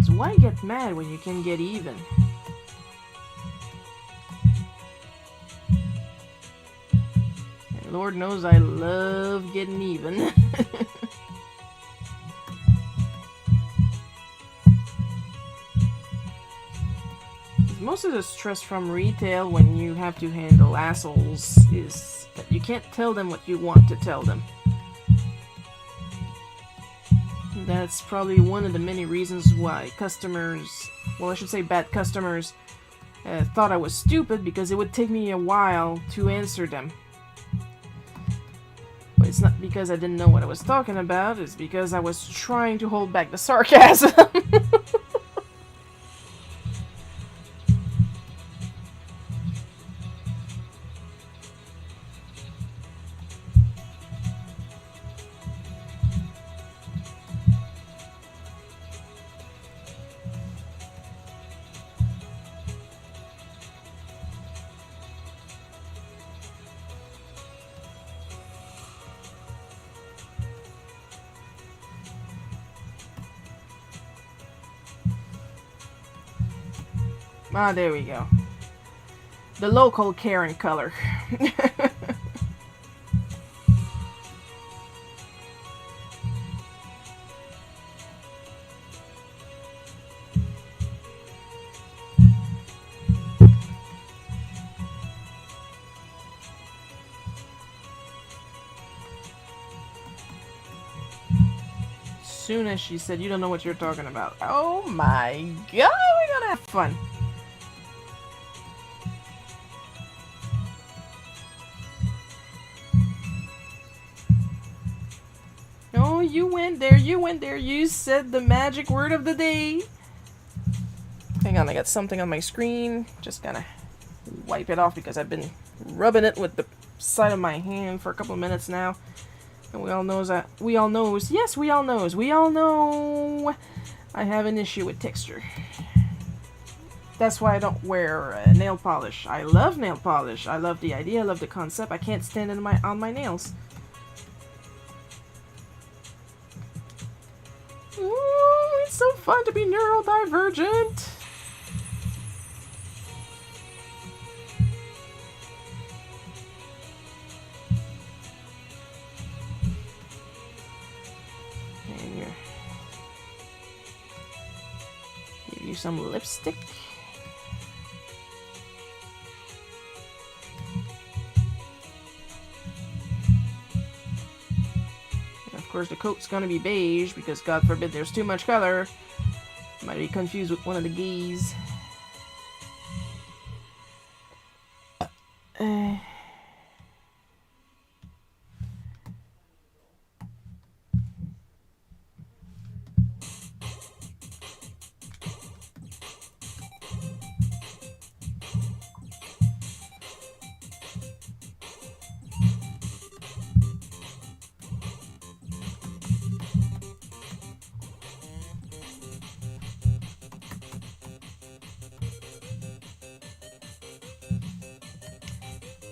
So why get mad when you can get even? And Lord knows I love getting even. Most of the stress from retail when you have to handle assholes is that you can't tell them what you want to tell them. That's probably one of the many reasons why customers, well, I should say bad customers, thought I was stupid, because it would take me a while to answer them. But it's not because I didn't know what I was talking about, it's because I was trying to hold back the sarcasm. Ah, there we go. The local Karen color. Soon as she said, "You don't know what you're talking about." Oh my god, we're gonna have fun. Oh, you went there, you said the magic word of the day. Hang on, I got something on my screen. Just gonna wipe it off because I've been rubbing it with the side of my hand for a couple of minutes now. And we all know I have an issue with texture. That's why I don't wear nail polish. I love nail polish. I love the idea, I love the concept. I can't stand it on my nails. Ooh, it's so fun to be neurodivergent. And here. Give you some lipstick. Of course, the coat's gonna be beige because, God forbid, there's too much color. Might be confused with one of the gays.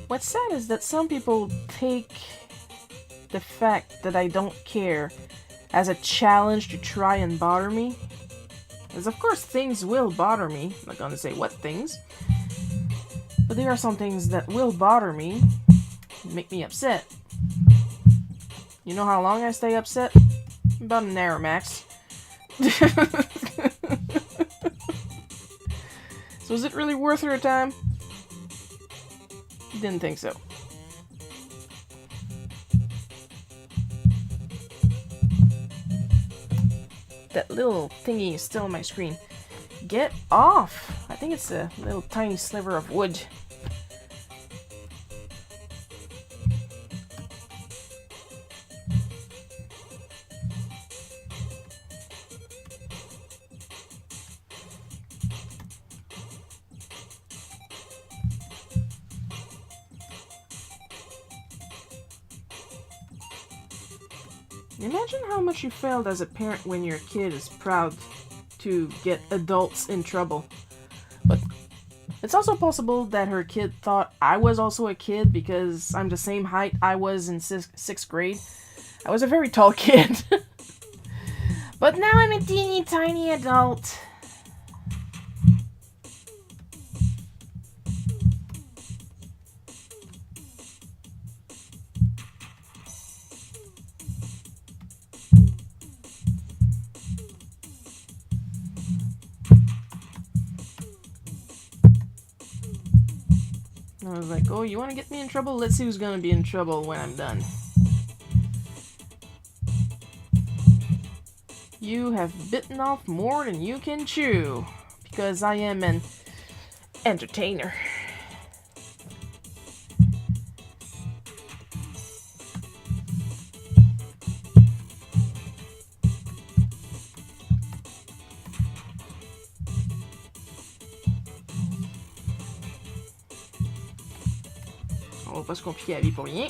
What's sad is that some people take the fact that I don't care as a challenge to try and bother me. Because of course things will bother me. I'm not gonna say what things. But there are some things that will bother me and make me upset. You know how long I stay upset? About an hour max. So is it really worth your time? Didn't think so. That little thingy is still on my screen. Get off! I think it's a little tiny sliver of wood. Imagine how much you felt as a parent when your kid is proud to get adults in trouble. But it's also possible that her kid thought I was also a kid because I'm the same height I was in 6th grade. I was a very tall kid. But now I'm a teeny tiny adult. I was like, oh, you want to get me in trouble? Let's see who's going to be in trouble when I'm done. You have bitten off more than you can chew, because I am an entertainer. On va pas se compliquer la vie pour rien.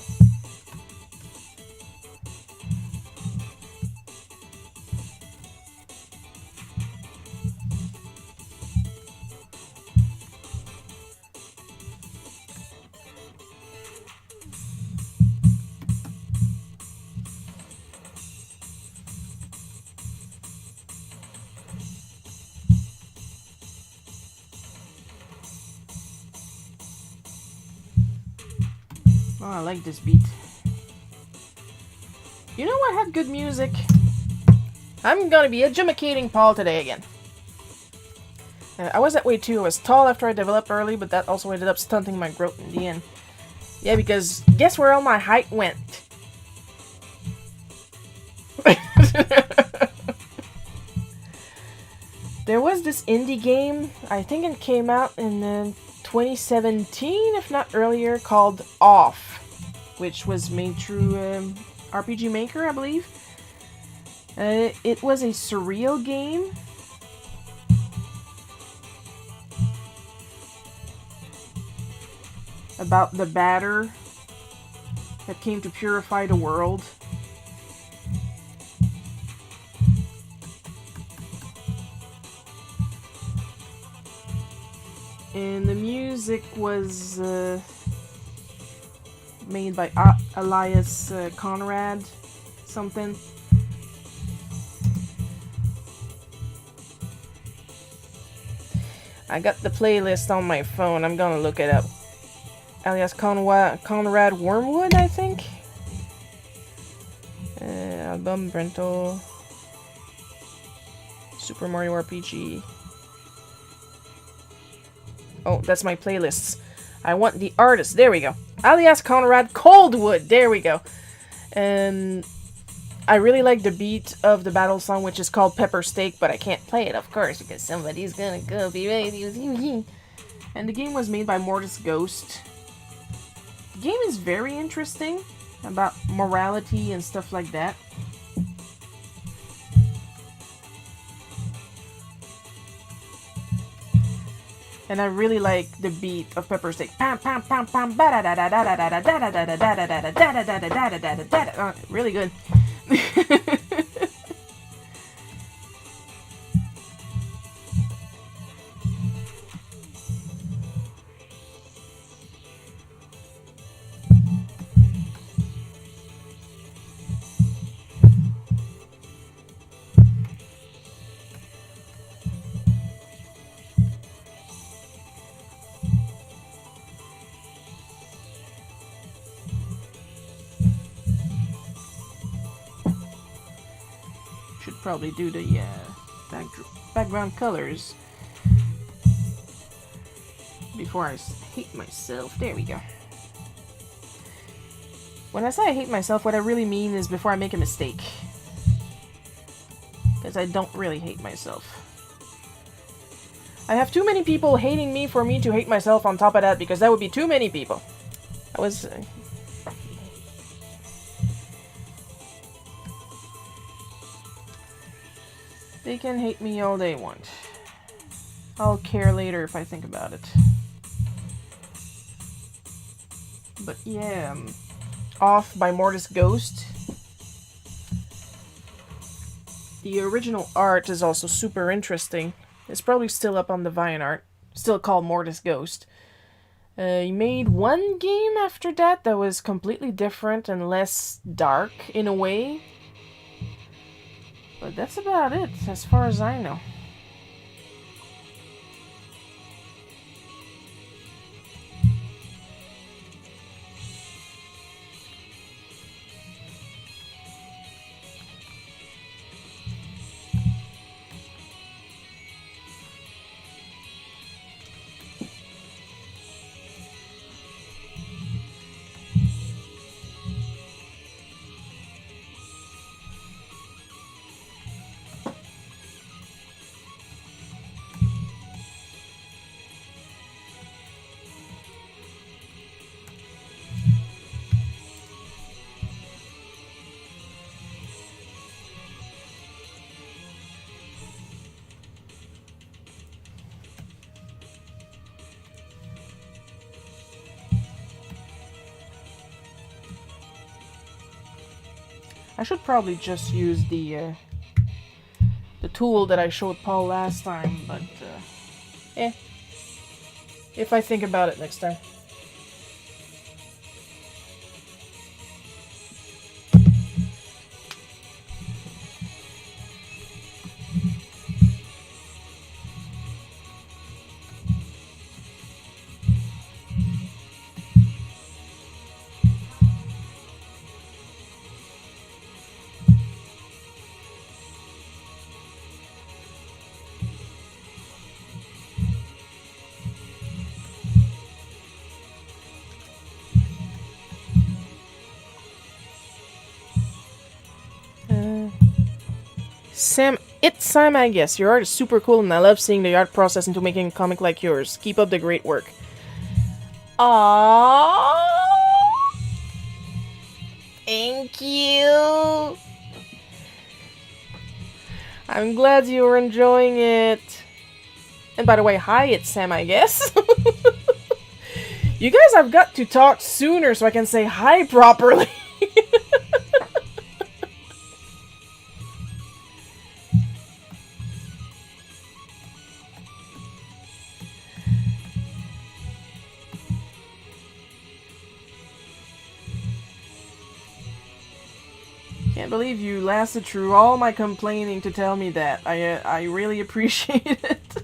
Oh, I like this beat. You know what had good music? I'm gonna be educating Paul today again. I was that way too. I was tall after I developed early, but that also ended up stunting my growth in the end. Yeah, because guess where all my height went? There was this indie game, I think it came out in 2017, if not earlier, called Off, which was made through RPG Maker, I believe. It was a surreal game. About the batter that came to purify the world. And the music was made by Elias Conrad something. I got the playlist on my phone. I'm gonna look it up. Elias Conrad Wormwood, I think. Album rental. Super Mario RPG. Oh, that's my playlists. I want the artist. There we go. Alias Conrad Coldwood. There we go. And I really like the beat of the battle song, which is called Pepper Steak, but I can't play it, of course, because somebody's gonna go be ready. And the game was made by Mortis Ghost. The game is very interesting about morality and stuff like that. And I really like the beat of Pepper Steak. Really good. Should probably do the background colors before I hate myself. There we go. When I say I hate myself, what I really mean is before I make a mistake. Because I don't really hate myself. I have too many people hating me for me to hate myself on top of that, because that would be too many people. I was... They can hate me all they want. I'll care later if I think about it. But yeah, Off by Mortis Ghost. The original art is also super interesting. It's probably still up on the Vine art. Still called Mortis Ghost. He made one game after that was completely different and less dark in a way. But that's about it, as far as I know. I should probably just use the tool that I showed Paul last time, but if I think about it next time. Sam, I guess. Your art is super cool and I love seeing the art process into making a comic like yours. Keep up the great work. Aww. Thank you. I'm glad you were enjoying it. And by the way, hi, it's Sam, I guess. You guys have got to talk sooner so I can say hi properly. Can't believe you lasted through all my complaining to tell me that. I really appreciate it.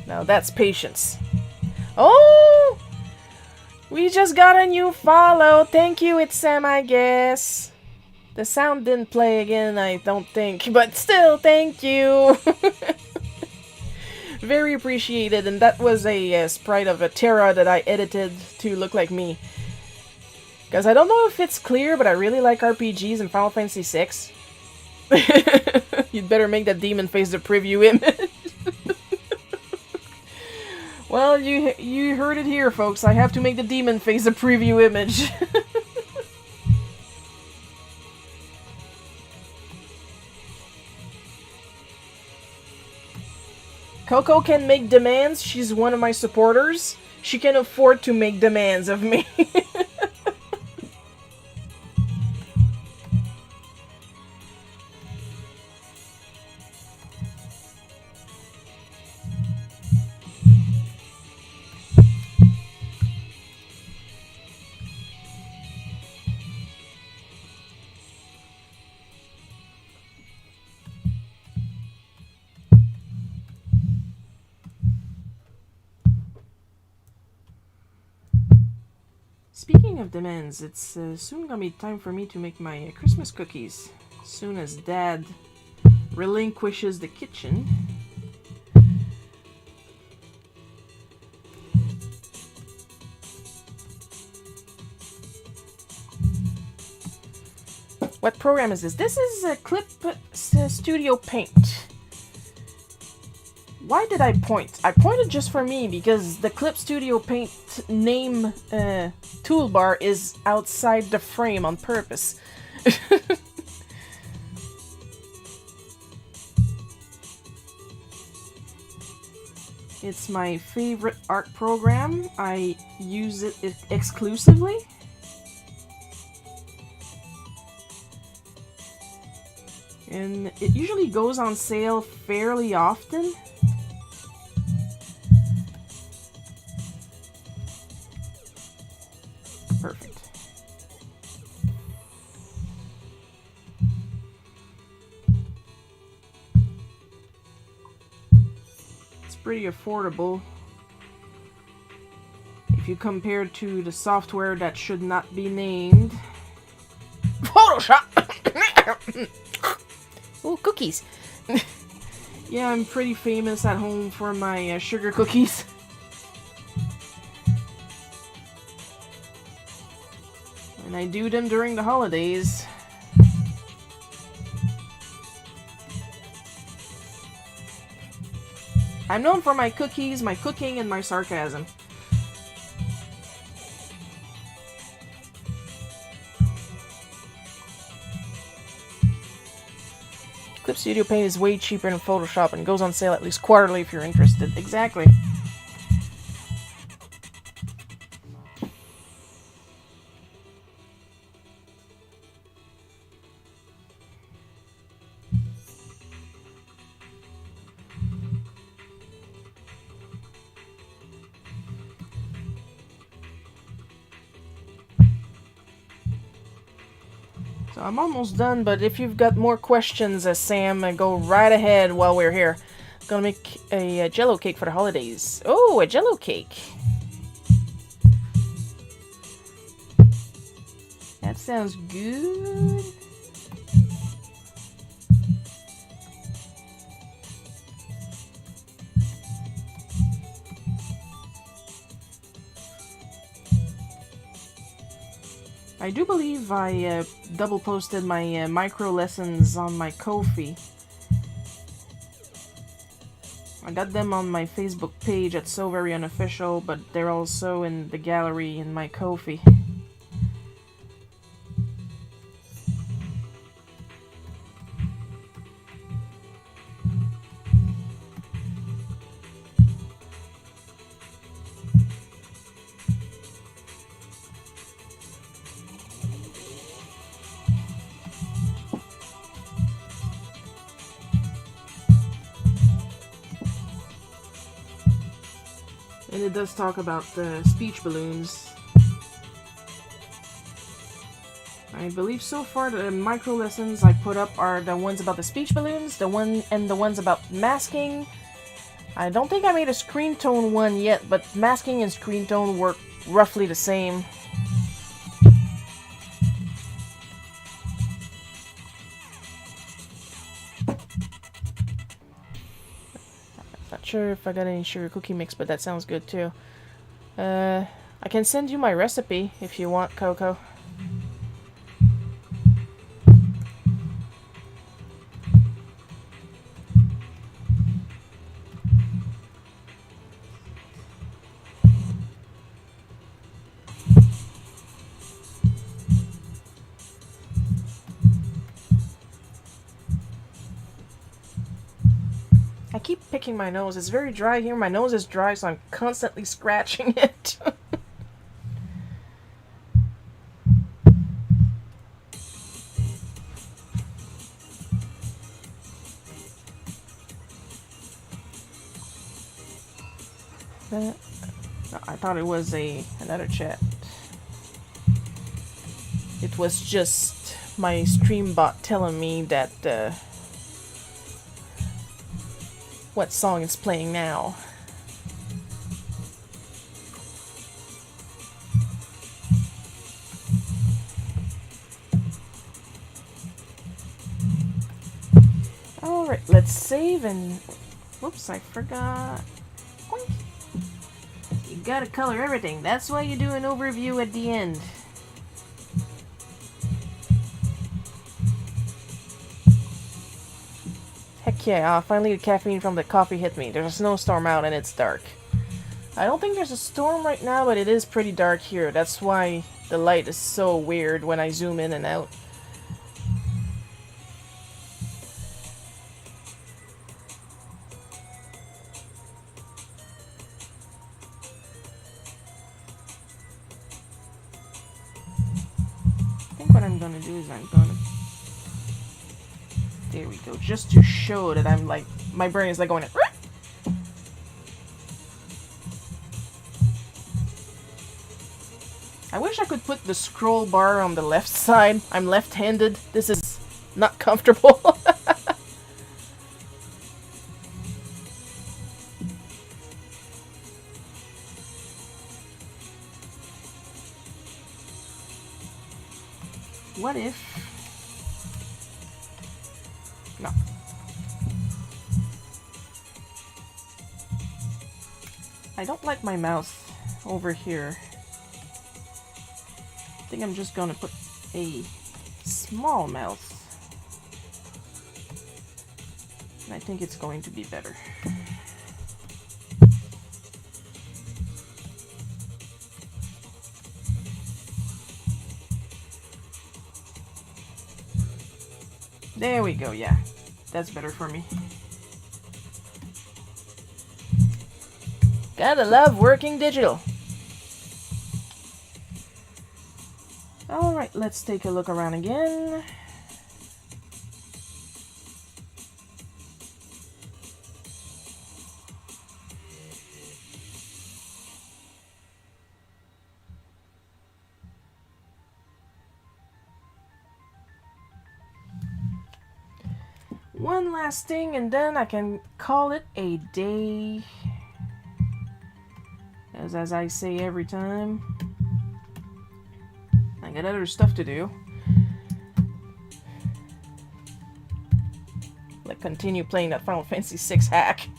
Now that's patience. Oh! We just got a new follow. Thank you, it's Sam, I guess. The sound didn't play again, I don't think. But still, thank you. Very appreciated. And that was a sprite of a Terra that I edited to look like me. Because I don't know if it's clear, but I really like RPGs in Final Fantasy VI. You'd better make that demon face the preview image. Well, you heard it here, folks. I have to make the demon face the preview image. Coco can make demands. She's one of my supporters. She can afford to make demands of me. Speaking of demands, it's soon gonna be time for me to make my Christmas cookies. As soon as Dad relinquishes the kitchen. What program is this? This is Clip Studio Paint. Why did I point? I pointed just for me because the Clip Studio Paint name toolbar is outside the frame on purpose. It's my favorite art program. I use it exclusively. And it usually goes on sale fairly often. Perfect. It's pretty affordable if you compare to the software that should not be named. Photoshop! Ooh, cookies! Yeah, I'm pretty famous at home for my sugar cookies. And I do them during the holidays. I'm known for my cookies, my cooking, and my sarcasm. Clip Studio Paint is way cheaper than Photoshop and goes on sale at least quarterly if you're interested. Exactly. So I'm almost done, but if you've got more questions, Sam, go right ahead while we're here. Gonna make a jello cake for the holidays. Oh, a jello cake. That sounds good. I do believe I double posted my micro lessons on my Ko-fi. I got them on my Facebook page at So Very Unofficial, but they're also in the gallery in my Ko-fi. And it does talk about the speech balloons. I believe so far the micro lessons I put up are the ones about the speech balloons, the ones about masking. I don't think I made a screen tone one yet, but masking and screen tone work roughly the same. Not sure if I got any sugar cookie mix, but that sounds good too. I can send you my recipe if you want, Coco. I keep picking my nose. It's very dry here. My nose is dry, so I'm constantly scratching it. No, I thought it was another chat. It was just my stream bot telling me that what song is playing now. Alright, let's save and... Whoops, I forgot. Boink. You gotta color everything. That's why you do an overview at the end. Heck yeah, finally the caffeine from the coffee hit me. There's a snowstorm out and it's dark. I don't think there's a storm right now, but it is pretty dark here. That's why the light is so weird when I zoom in and out. I think what I'm gonna do is I'm gonna There we go. Just to show that I'm like, my brain is like going. I wish I could put the scroll bar on the left side. I'm left-handed. This is not comfortable. What if... No. I don't like my mouse over here. I think I'm just gonna put a small mouse. And I think it's going to be better. There we go, yeah. That's better for me. Gotta love working digital. Alright, let's take a look around again. One last thing and then I can call it a day. As I say every time, I got other stuff to do. Like continue playing that Final Fantasy VI hack.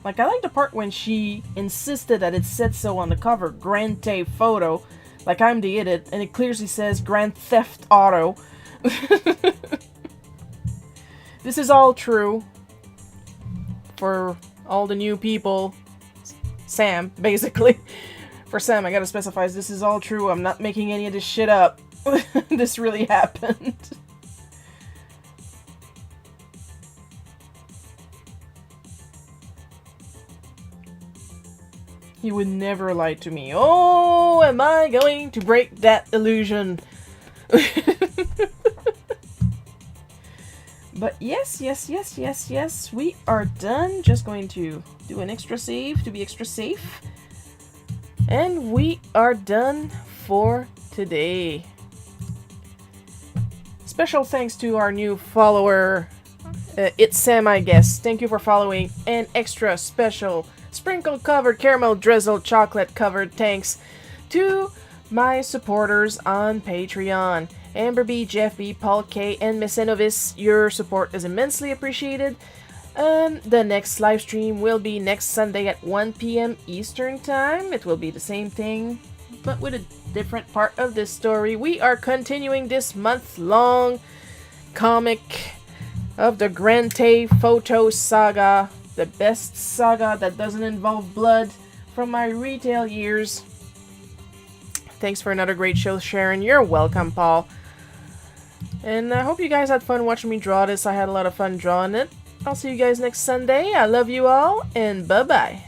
Like, I like the part when she insisted that it said so on the cover, Grante photo, like I'm the idiot, and it clearly says Grand Theft Auto. This is all true. For all the new people, Sam, basically. For Sam, I gotta specify, this is all true, I'm not making any of this shit up. This really happened. He would never lie to me. Oh, am I going to break that illusion? But yes, we are done. Just going to do an extra save to be extra safe. And we are done for today. Special thanks to our new follower, It's Sam, I guess. Thank you for following. And extra special sprinkle covered, caramel drizzled, chocolate covered thanks to my supporters on Patreon. Amber B, Jeff B, Paul K, and Miss Enovis. Your support is immensely appreciated. The next live stream will be next Sunday at 1 p.m. Eastern Time. It will be the same thing, but with a different part of this story. We are continuing this month-long comic of the Grante photo saga. The best saga that doesn't involve blood from my retail years. Thanks for another great show, Sharon. You're welcome, Paul. And I hope you guys had fun watching me draw this. I had a lot of fun drawing it. I'll see you guys next Sunday. I love you all, and bye-bye.